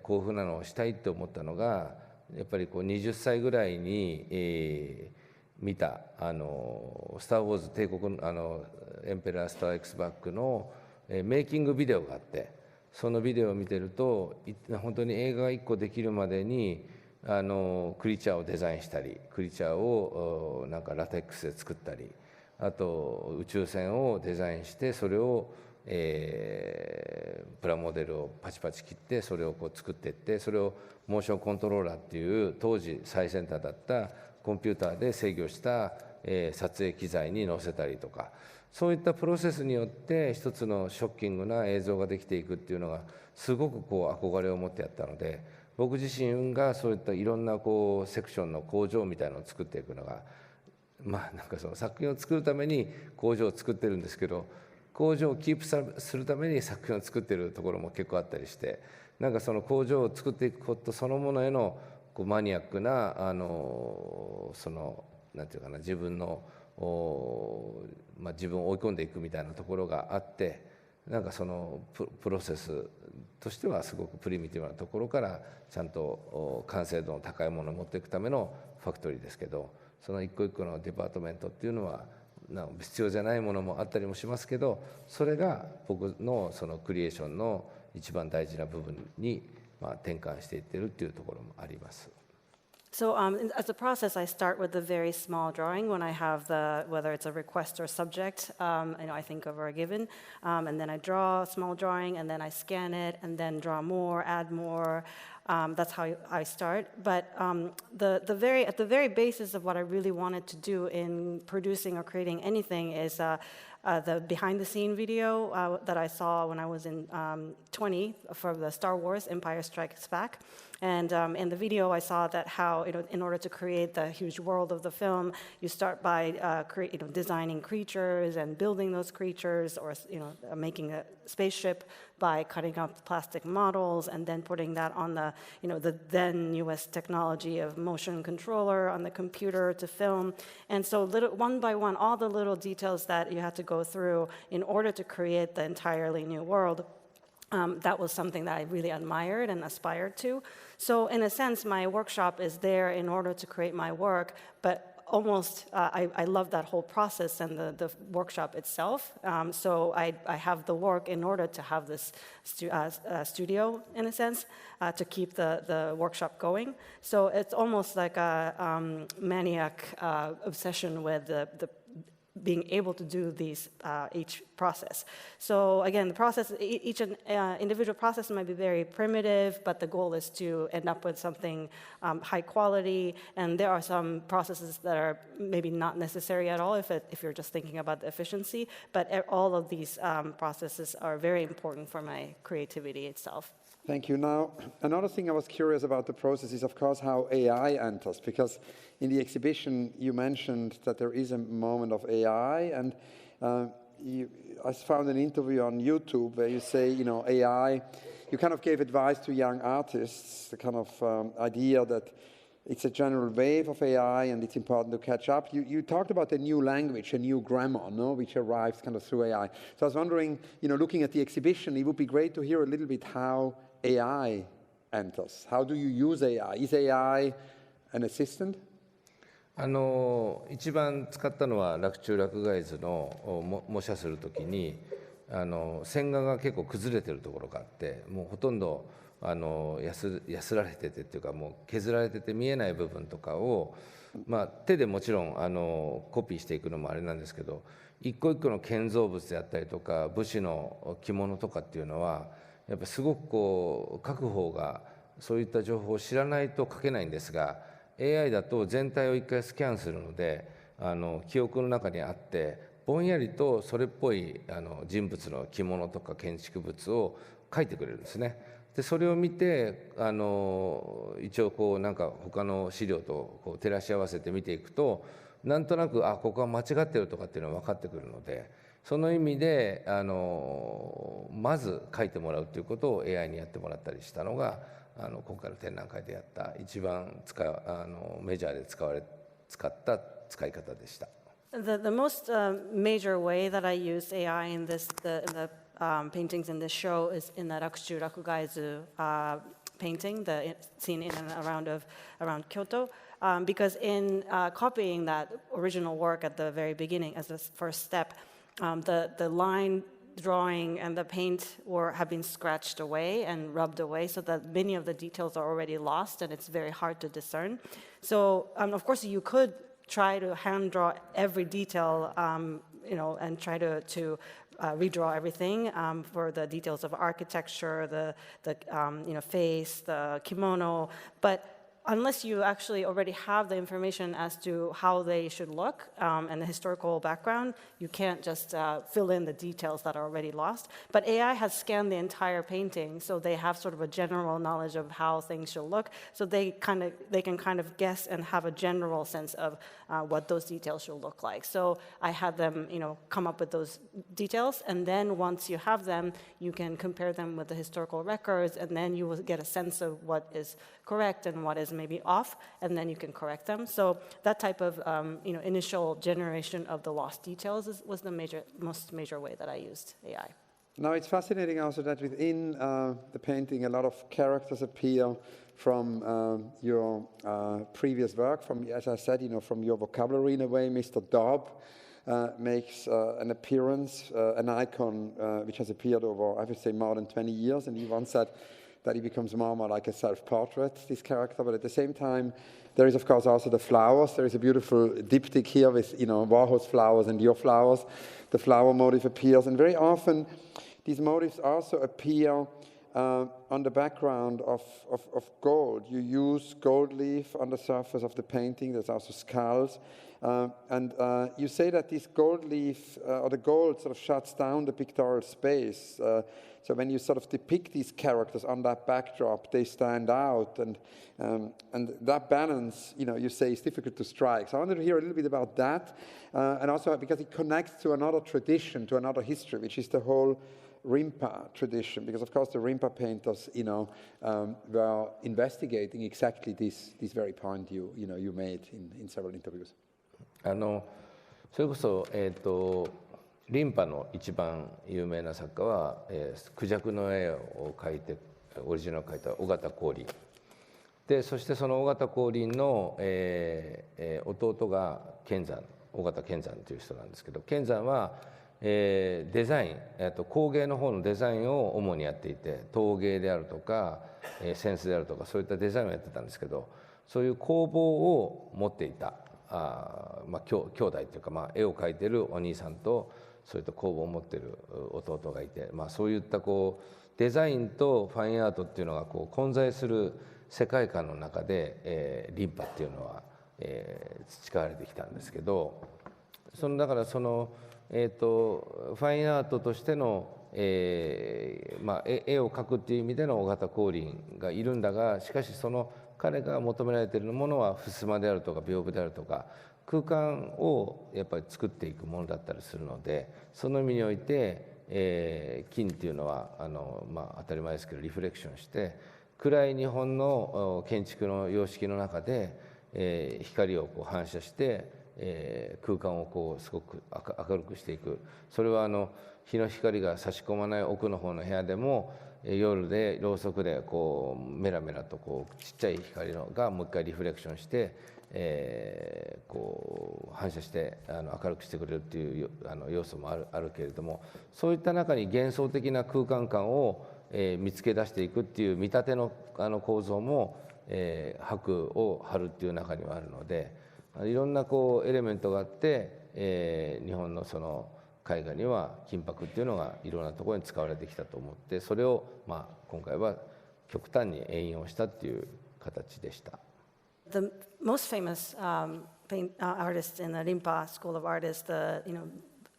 こういうふうなのをしたいと思ったのが、やっぱりこう20歳ぐらいに、見たスター・ウォーズ帝国エンペラー・スター・エクスバックの、メイキングビデオがあって、そのビデオを見てると本当に映画が1個できるまでにクリーチャーをデザインしたり、クリーチャーをなんかラテックスで作ったり、あと宇宙船をデザインしてそれを、プラモデルをパチパチ切ってそれをこう作っていって、それをモーションコントローラーっていう当時最先端だったコンピューターで制御した、撮影機材に載せたりとか、そういったプロセスによって一つのショッキングな映像ができていくっていうのがすごく憧れを持ってやったので、僕自身がそういったいろんなセクションの工場みたいなのを作っていくのが、なんかその作品を作るために工場を作ってるんですけど、工場をキープするために作品を作ってるところも結構あったりして、なんかその工場を作っていくことそのものへのマニアックなそのなんていうかな、自分の自分を追い込んでいくみたいなところがあって、なんかそのプロセスとしてはすごくプリミティブなところからちゃんと完成度の高いものを持っていくためのファクトリーですけど、その一個一個のデパートメントっていうのは必要じゃないものもあったりもしますけど、それが僕のそのクリエーションの一番大事な部分に転換していってるっていうところもあります。So as a process, I start with a very small drawing when I have whether it's a request or subject, I think of or a given, and then I draw a small drawing, and then I scan it, and then draw more, add more. That's how I start. But at the very basis of what I really wanted to do in producing or creating anything is the behind-the-scene video that I saw when I was in 20 for the Star Wars Empire Strikes Back. And in the video, I saw that how, in order to create the huge world of the film, you start by designing creatures and building those creatures, or making a spaceship by cutting up plastic models and then putting that on the then U.S. technology of motion controller on the computer to film. And so one by one, all the little details that you had to go through in order to create the entirely new world. That was something that I really admired and aspired to. So in a sense, my workshop is there in order to create my work, but almost I love that whole process and the workshop itself. So I have the work in order to have this studio, in a sense, to keep the workshop going. So it's almost like a maniac obsession with the being able to do each process. So again, the process, each individual process might be very primitive, but the goal is to end up with something high quality. And there are some processes that are maybe not necessary at all if you're just thinking about the efficiency. But all of these processes are very important for my creativity itself. Thank you. Now, another thing I was curious about the process is, of course, how AI enters, because in the exhibition you mentioned that there is a moment of AI, and I found an interview on YouTube where you say, AI, you kind of gave advice to young artists, the kind of idea that it's a general wave of AI and it's important to catch up. You talked about a new language, a new grammar, no, which arrives kind of through AI. So I was wondering, looking at the exhibition, it would be great to hear a little bit how AI enters. How do you use AI? Is AI an assistant? 一番使ったのは洛中洛外図の模写するときに線画が結構崩れてるところがあって、もうほとんどやすられててっていうか、もう削られてて見えない部分とかを、手でもちろんコピーしていくのもあれなんですけど、一個一個の建造物であったりとか武士の着物とかっていうのはやっぱりすごく書く方がそういった情報を知らないと書けないんですが、AI だと全体を一回スキャンするので記憶の中にあってぼんやりとそれっぽい人物の着物とか建築物を書いてくれるんですね。でそれを見て一応なんか他の資料と照らし合わせて見ていくと、なんとなくここは間違ってるとかっていうのが分かってくるので、その意味でまず書いてもらうということを AI にやってもらったりしたのが今回の展覧会でやった一番メジャーで使った使い方でした。The most major way that I use AI in the paintings in this show is in the Rakuju Rakugaizu painting, the scene in and around Kyoto, because in copying that original work at the very beginning as the first step, the line drawing and the paint have been scratched away and rubbed away, so that many of the details are already lost and it's very hard to discern. So of course you could try to hand draw every detail, and try to redraw everything for the details of architecture, the face, the kimono, but unless you actually already have the information as to how they should look and the historical background, you can't just fill in the details that are already lost. But AI has scanned the entire painting, so they have sort of a general knowledge of how things should look. So they can kind of guess and have a general sense of what those details should look like. So I had them, come up with those details, and then once you have them, you can compare them with the historical records, and then you will get a sense of what is correct and what is maybe off, and then you can correct them. So that type of initial generation of the lost details was the most major way that I used AI. Now it's fascinating also that within the painting a lot of characters appear from your previous work, from, as I said, from your vocabulary in a way. Mr. Dobb makes an appearance, an icon which has appeared over, I would say, more than 20 years, and he once said that he becomes more and more like a self-portrait, this character. But at the same time, there is, of course, also the flowers. There is a beautiful diptych here with, Warhol's flowers and your flowers. The flower motif appears, and very often these motifs also appear on the background of gold. You use gold leaf on the surface of the painting. There's also skulls. And you say that this gold leaf, or the gold, sort of shuts down the pictorial space. So when you sort of depict these characters on that backdrop, they stand out. And that balance, you say, is difficult to strike. So I wanted to hear a little bit about that. And also because it connects to another tradition, to another history, which is the whole Rimpa tradition, because of course the Rimpa painters, were investigating exactly this very point you made in several interviews. それこそ、リンパの一番有名な作家は、クジャクの絵を描いてオリジナルを描いた尾形光琳で、そしてその尾形光琳の、弟が乾山、尾形乾山という人なんですけど、乾山はデザイン、工芸の方のデザインを主にやっていて、陶芸であるとか、扇子であるとか、そういったデザインをやってたんですけど、そういう工房を持っていた兄弟というか、絵を描いてるお兄さんとそういった工房を持ってる弟がいて、そういったデザインとファインアートっていうのが混在する世界観の中で、リンパっていうのは、培われてきたんですけど、だからそのファインアートとしての、絵を描くっていう意味での尾形光琳がいるんだが、しかしその彼が求められているものは襖であるとか屏風であるとか空間をやっぱり作っていくものだったりするので、その意味において、金っていうのは当たり前ですけどリフレクションして暗い日本の建築の様式の中で、光を反射して空間をすごく明るくしていく。それは日の光が差し込まない奥の方の部屋でも夜でろうそくでメラメラとちっちゃい光がもう一回リフレクションして、反射して明るくしてくれるっていう要素もあるけれども、そういった中に幻想的な空間感を見つけ出していくっていう見立ての構造も箔を貼るっていう中にはあるので、いろんなエレメントがあって、日本のその絵画には金箔っていうのがいろんなところに使われてきたと思って、それを今回は極端に援用したっていう形でした。The most famous artist in the Rimpa School of Art is the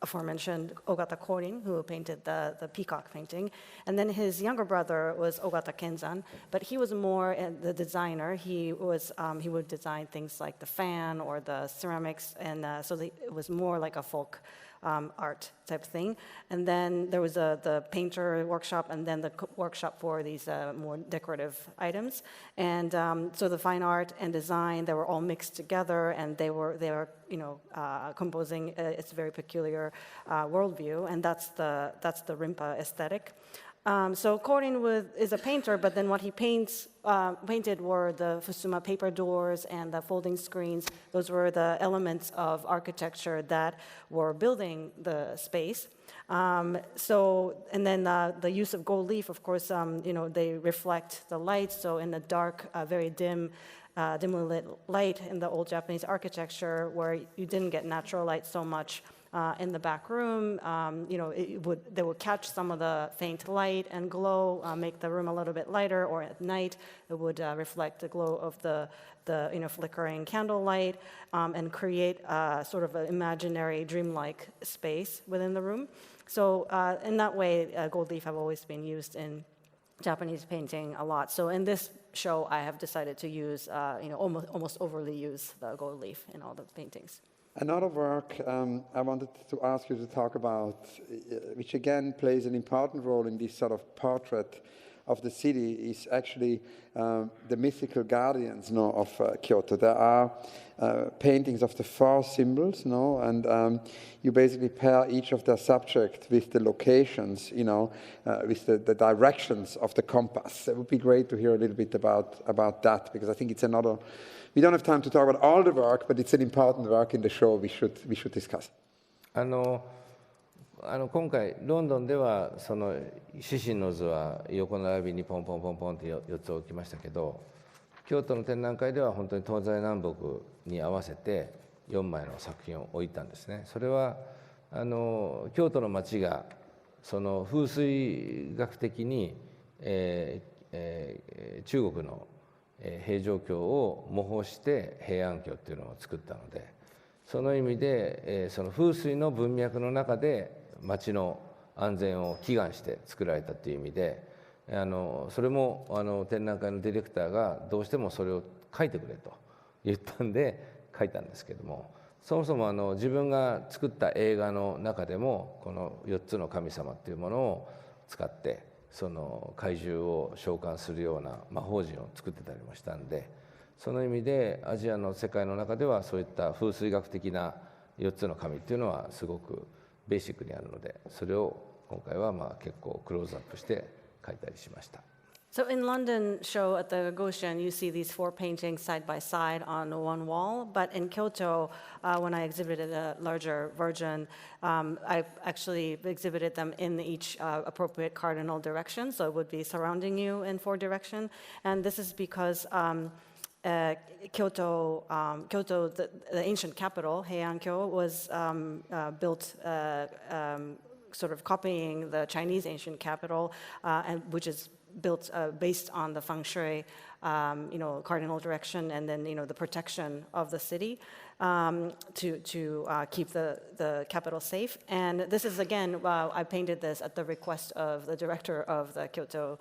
aforementioned Ogata Korin, who painted the peacock painting. And then his younger brother was Ogata Kenzan, but he was more the designer. He would design things like the fan or the ceramics, and so it was more like a folk art type of thing. And then there was the painter workshop, and then the workshop for these more decorative items. And so the fine art and design, they were all mixed together, and they were composing its very peculiar worldview, and that's the Rimpa aesthetic. So Korin is a painter, but then what he painted were the fusuma paper doors and the folding screens. Those were the elements of architecture that were building the space. And then the use of gold leaf, of course, they reflect the light. So in the dark, very dimly lit light in the old Japanese architecture, where you didn't get natural light so much, in the back room. They would catch some of the faint light and glow, make the room a little bit lighter, or at night it would reflect the glow of the flickering candlelight, and create sort of an imaginary dreamlike space within the room. So in that way, gold leaf have always been used in Japanese painting a lot. So in this show, I have decided to use, almost overly use the gold leaf in all the paintings. Another work I wanted to ask you to talk about, which again plays an important role in this sort of portrait of the city, is actually the mythical guardians of Kyoto. There are paintings of the four symbols, and you basically pair each of their subjects with the locations, with the directions of the compass. It would be great to hear a little bit about that, because I think it's another. We don't have time to talk about all the work, but it's an important work in the show we should discuss. 今回ロンドンではその獅子の図は横並びにポンポンポンポンって4つ置きましたけど、京都の展覧会では本当に東西南北に合わせて4枚の作品を置いたんですね。それは京都の街がその風水学的に、中国の平城京を模倣して平安京っていうのを作ったので、その意味で、その風水の文脈の中で街の安全を祈願して作られたという意味で、それも展覧会のディレクターがどうしてもそれを書いてくれと言ったんで書いたんですけども、そもそも自分が作った映画の中でもこの4つの神様っていうものを使ってその怪獣を召喚するような魔法陣を作ってたりもしたんで、その意味でアジアの世界の中ではそういった風水学的な4つの神っていうのはすごくベーシックにあるので、それを今回は結構クローズアップして書いたりしました。So in London show at the Gagosian, you see these four paintings side by side on one wall. But in Kyoto, when I exhibited a larger version, I actually exhibited them in each appropriate cardinal direction. So it would be surrounding you in four directions. And this is because Kyoto, the ancient capital, Heian-kyo, was built sort of copying the Chinese ancient capital, and which is built based on the feng shui, cardinal direction, and then the protection of the city to keep the capital safe. And this is again, I painted this at the request of the director of the Kyoto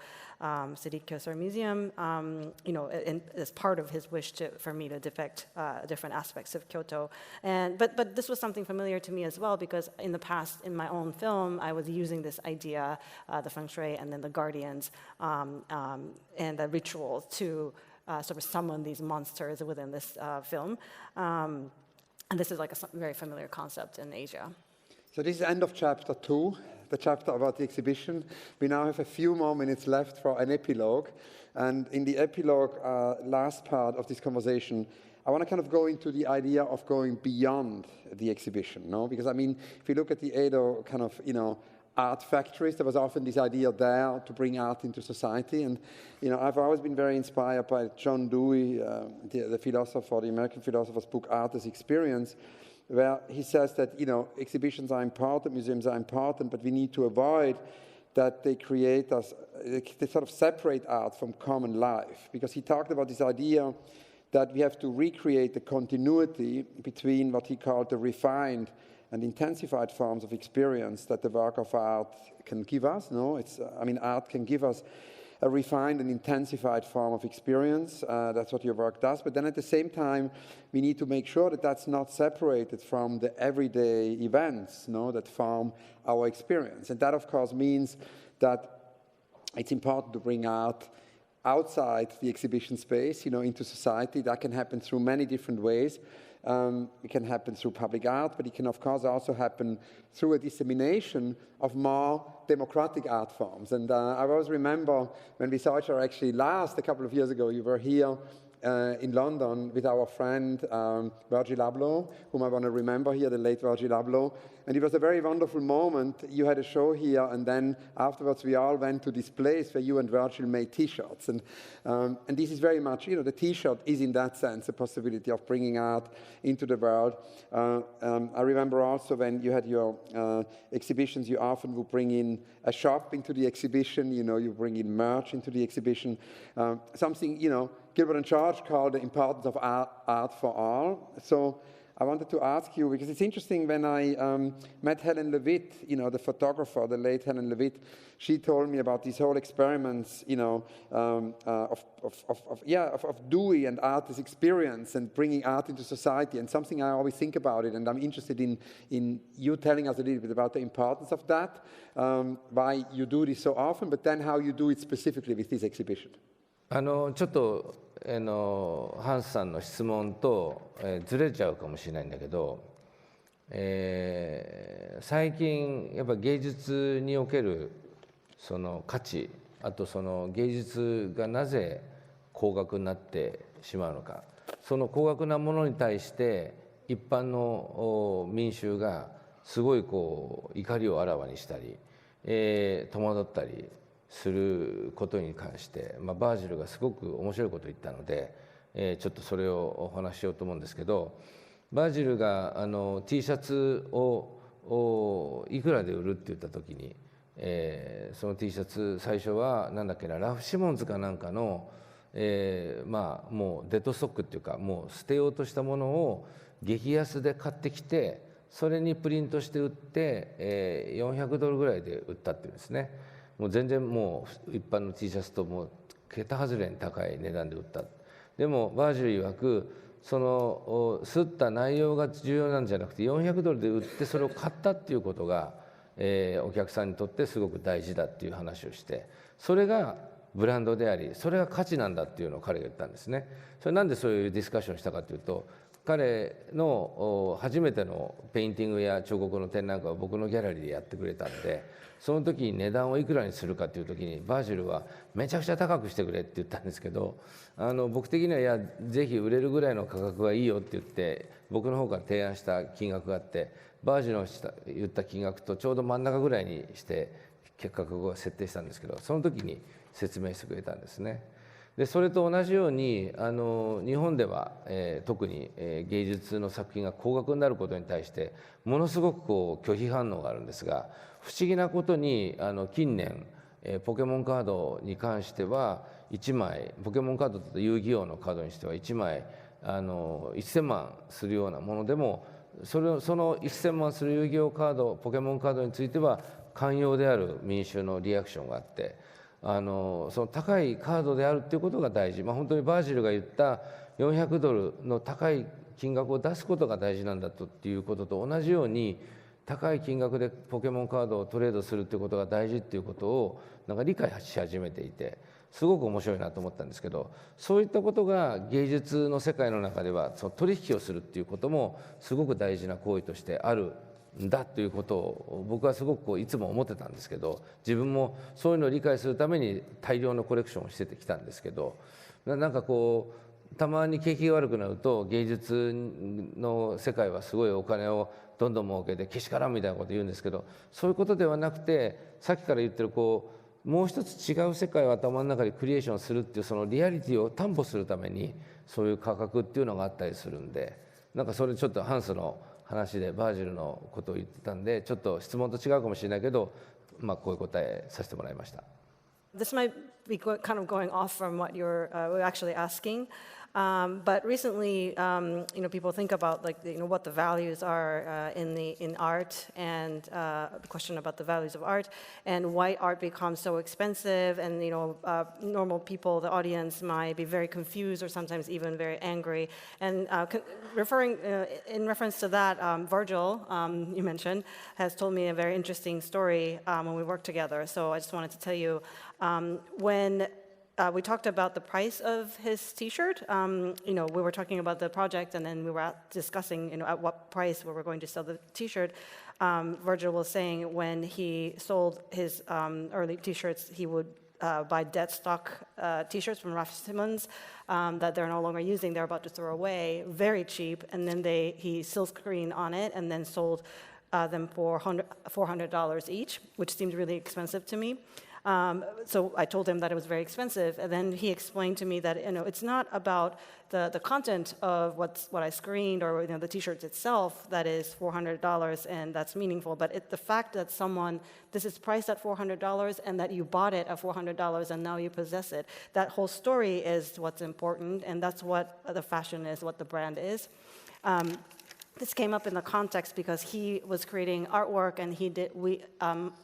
City Kyoto Museum, as part of his wish for me to depict different aspects of Kyoto. But this was something familiar to me as well, because in the past, in my own film, I was using this idea, the feng shui and then the guardians, and the ritual to sort of summon these monsters within this film. And this is like a very familiar concept in Asia. So this is the end of chapter 2, the chapter about the exhibition. We now have a few more minutes left for an epilogue. And in the epilogue, last part of this conversation, I want to kind of go into the idea of going beyond the exhibition, Because, I mean, if you look at the Edo kind of, art factories, there was often this idea there to bring art into society. And, I've always been very inspired by John Dewey, the philosopher, the American philosopher's book, Art as Experience, where he says that, exhibitions are important, museums are important, but we need to avoid that they they sort of separate art from common life. Because he talked about this idea that we have to recreate the continuity between what he called the refined and intensified forms of experience that the work of art can give us. Art can give us a refined and intensified form of experience. That's what your work does. But then at the same time, we need to make sure that that's not separated from the everyday events, that form our experience. And that, of course, means that it's important to bring art outside the exhibition space, into society. That can happen through many different ways. It can happen through public art, but it can, of course, also happen through a dissemination of more democratic art forms. And I always remember when we saw each other actually last, a couple of years ago, you were here in London with our friend Virgil Abloh, whom I want to remember here, the late Virgil Abloh. And it was a very wonderful moment. You had a show here, and then afterwards we all went to this place where you and Virgil made T-shirts. And this is very much, the T-shirt is in that sense a possibility of bringing art into the world. I remember also when you had your exhibitions, you often would bring in a shop into the exhibition, you bring in merch into the exhibition. Something, Gilbert and George called the importance of art for all. So I wanted to ask you, because it's interesting, when I met Helen Levitt, the photographer, the late Helen Levitt, she told me about these whole experiments, of Dewey and artist experience and bringing art into society, and something I always think about it, and I'm interested in you telling us a little bit about the importance of that, why you do this so often, but then how you do it specifically with this exhibition. ちょっとハンスさんの質問と、ずれちゃうかもしれないんだけど、最近やっぱ芸術におけるその価値、あとその芸術がなぜ高額になってしまうのか、その高額なものに対して一般の民衆がすごい怒りをあらわにしたり、戸惑ったりすることに関して、バージルがすごく面白いことを言ったので、ちょっとそれをお話ししようと思うんですけど、バージルがT シャツをいくらで売るって言った時に、その T シャツ最初はなんだっけな、ラフ・シモンズかなんかの、もうデッドストックっていうか、もう捨てようとしたものを激安で買ってきて、それにプリントして売って、$400ぐらいで売ったっていうんですね。もう全然もう一般の T シャツともう桁外れに高い値段で売った。でもバージル曰く、その刷った内容が重要なんじゃなくて$400で売ってそれを買ったっていうことが、お客さんにとってすごく大事だっていう話をして、それがブランドであり、それが価値なんだっていうのを彼が言ったんですね。それなんでそういうディスカッションしたかというと、彼の初めてのペインティングや彫刻の展覧会を僕のギャラリーでやってくれたんで、その時に値段をいくらにするかという時にバージルはめちゃくちゃ高くしてくれって言ったんですけど、僕的にはいやぜひ売れるぐらいの価格がいいよって言って僕の方から提案した金額があって、バージルの言った金額とちょうど真ん中ぐらいにして価格を設定したんですけど、その時に説明してくれたんですね。でそれと同じように日本では、特に、芸術の作品が高額になることに対してものすごく拒否反応があるんですが、不思議なことに近年、ポケモンカードに関しては1枚ポケモンカードと遊戯王のカードにしては1枚1000万するようなものでも、その1000万する遊戯王カードポケモンカードについては寛容である民衆のリアクションがあって、その高いカードであるということが大事、本当にバージルが言った$400の高い金額を出すことが大事なんだっていうことと同じように、高い金額でポケモンカードをトレードするっていうことが大事っていうことをなんか理解し始めていて、すごく面白いなと思ったんですけど、そういったことが芸術の世界の中ではその取引をするっていうこともすごく大事な行為としてあるんだということを僕はすごくいつも思ってたんですけど、自分もそういうのを理解するために大量のコレクションをしてきたんですけど、なんかたまに景気が悪くなると芸術の世界はすごいお金をどんどん儲けてけしからんみたいなこと言うんですけど、そういうことではなくて、さっきから言ってるもう一つ違う世界を頭の中でクリエーションするっていうそのリアリティを担保するためにそういう価格っていうのがあったりするんで、なんかそれちょっとハンスの話でバージルのことを言ってたんで、ちょっと質問と違うかもしれないけど、こういう答えさせてもらいました。This might be kind of going off from what you're actually asking, but recently, people think about what the values are in art, and the question about the values of art, and why art becomes so expensive, and normal people, the audience, might be very confused or sometimes even very angry. And in reference to that, Virgil, you mentioned, has told me a very interesting story when we worked together. So I just wanted to tell you. When we talked about the price of his T-shirt, we were talking about the project, and then we were discussing, at what price we were going to sell the T-shirt. Virgil was saying when he sold his early T-shirts, he would buy dead stock T-shirts from Raf Simons that they're no longer using. They're about to throw away, very cheap. And then he silkscreened on it and then sold them for $400 each, which seemed really expensive to me. So I told him that it was very expensive, and then he explained to me that it's not about the content of what I screened or the T-shirts itself that is $400 and that's meaningful, but the fact that this is priced at $400 and that you bought it at $400 and now you possess it. That whole story is what's important, and that's what the fashion is, what the brand is. This came up in the context because he was creating artwork, and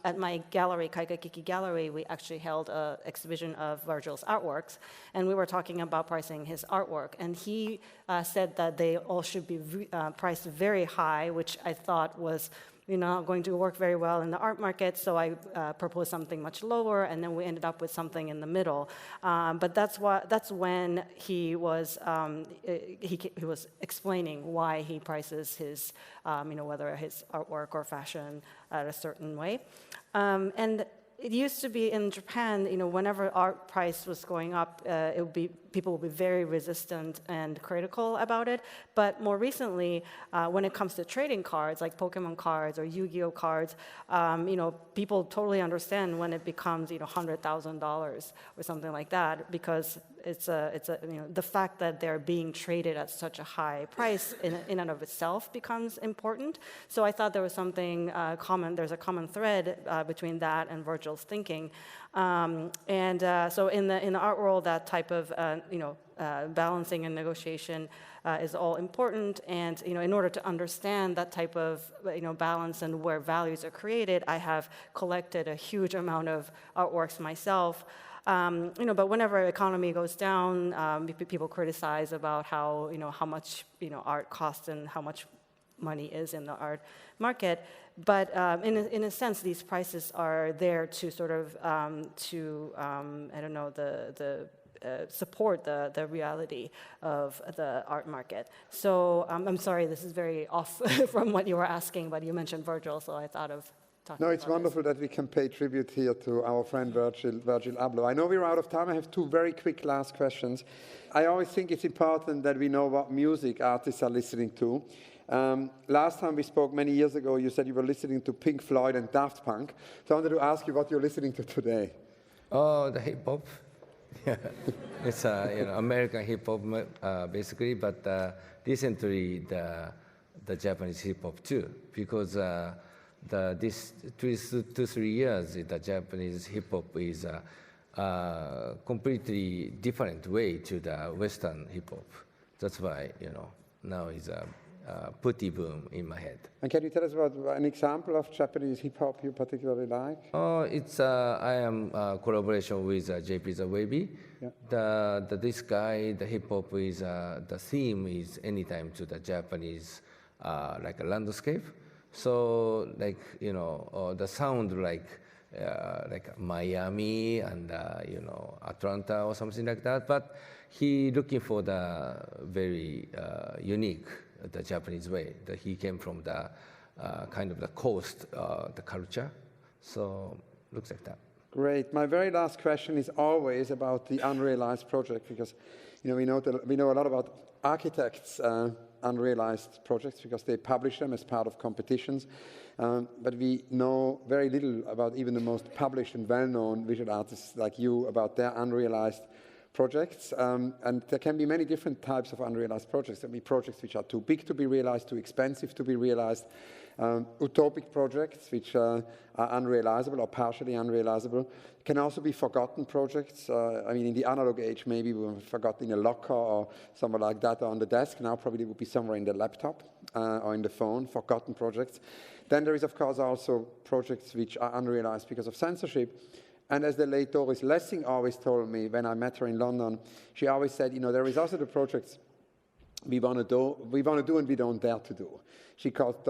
at my gallery, Kaikakiki Gallery, we actually held an exhibition of Virgil's artworks, and we were talking about pricing his artwork, and he said that they all should be priced very high, which I thought was not going to work very well in the art market, so I proposed something much lower, and then we ended up with something in the middle. But that's when he was explaining why he prices his, whether his artwork or fashion at a certain way. And it used to be in Japan, whenever art price was going up, people would be very resistant and critical about it. But more recently, when it comes to trading cards, like Pokemon cards or Yu-Gi-Oh cards, people totally understand when it becomes $100,000 or something like that, because it's the fact that they're being traded at such a high price in and of itself becomes important. So I thought there was something common. There's a common thread between that and Virgil's thinking. So in the art world, that type of balancing and negotiation is all important. And in order to understand that type of balance and where values are created, I have collected a huge amount of artworks myself. But whenever economy goes down, people criticize about how much art costs and how much money is in the art market. But in a sense, these prices are there to sort of support the reality of the art market. So I'm sorry, this is very off from what you were asking, but you mentioned Virgil, so I thought of talking No, it's about wonderful that we can pay tribute here to our friend Virgil Abloh. I know we're out of time. I have two very quick last questions. I always think it's important that we know what music artists are listening to. Last time we spoke many years ago, you said you were listening to Pink Floyd and Daft Punk. So I wanted to ask you what you're listening to today. Oh, the hip hop. Yeah, it's American hip hop basically, but recently the Japanese hip hop too, because this 2-3 years the Japanese hip hop is a completely different way to the Western hip hop. That's why now is a putty boom in my head. And can you tell us about an example of Japanese hip-hop you particularly like? Oh, I am collaboration with JP The Wavy. Yeah. This guy, the hip-hop is, the theme is anytime to the Japanese, like a landscape. So, the sound like Miami and, Atlanta or something like that. But he looking for the very unique, the Japanese way, that he came from the kind of the coast, the culture. So looks like that. Great. My very last question is always about the unrealized project, because we know a lot about architects' unrealized projects because they publish them as part of competitions. But we know very little about even the most published and well-known visual artists like you, about their unrealized projects, and there can be many different types of unrealized projects. There can be projects which are too big to be realized, too expensive to be realized, utopic projects which are unrealizable or partially unrealizable. Can also be forgotten projects. In the analog age, maybe we were forgotten in a locker or somewhere like that, or on the desk. Now probably would be somewhere in the laptop or in the phone, forgotten projects. Then there is, of course, also projects which are unrealized because of censorship. And as the late Doris Lessing always told me when I met her in London, she always said, there is also the projects we want to do and we don't dare to do. She called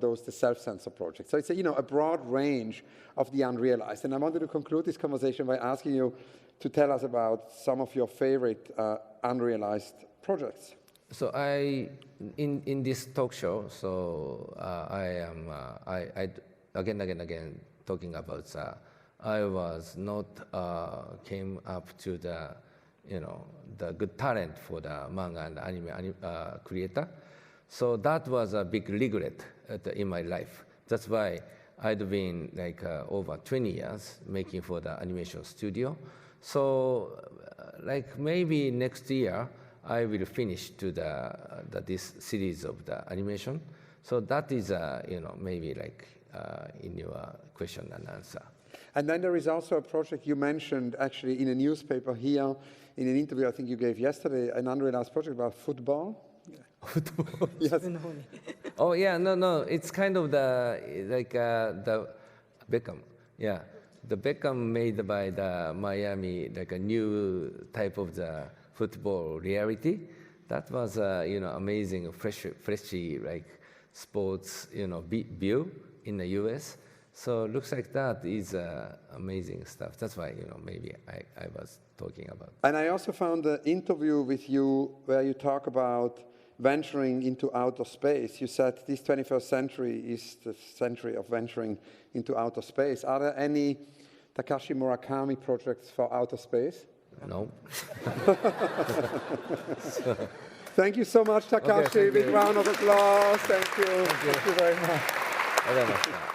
those the self-censor projects. So it's a broad range of the unrealized. And I wanted to conclude this conversation by asking you to tell us about some of your favorite unrealized projects. So in this talk show, so I am again talking about I was not came up to the, the good talent for the manga and anime creator. So that was a big regret in my life. That's why I'd been like over 20 years making for the animation studio. So like maybe next year I will finish to this series of the animation. So that is maybe like in your question and answer. And then there is also a project you mentioned actually in a newspaper here, in an interview I think you gave yesterday, an unrealized project about football. Football? Yes. Oh yeah, no, it's kind of the Beckham, yeah. The Beckham made by the Miami, like a new type of the football reality. That was amazing, freshy like sports, view in the U.S. So it looks like that is amazing stuff. That's why maybe I was talking about. And I also found an interview with you where you talk about venturing into outer space. You said this 21st century is the century of venturing into outer space. Are there any Takashi Murakami projects for outer space? No. Thank you so much, Takashi. Okay, Big round of applause. Thank you. Thank you very much.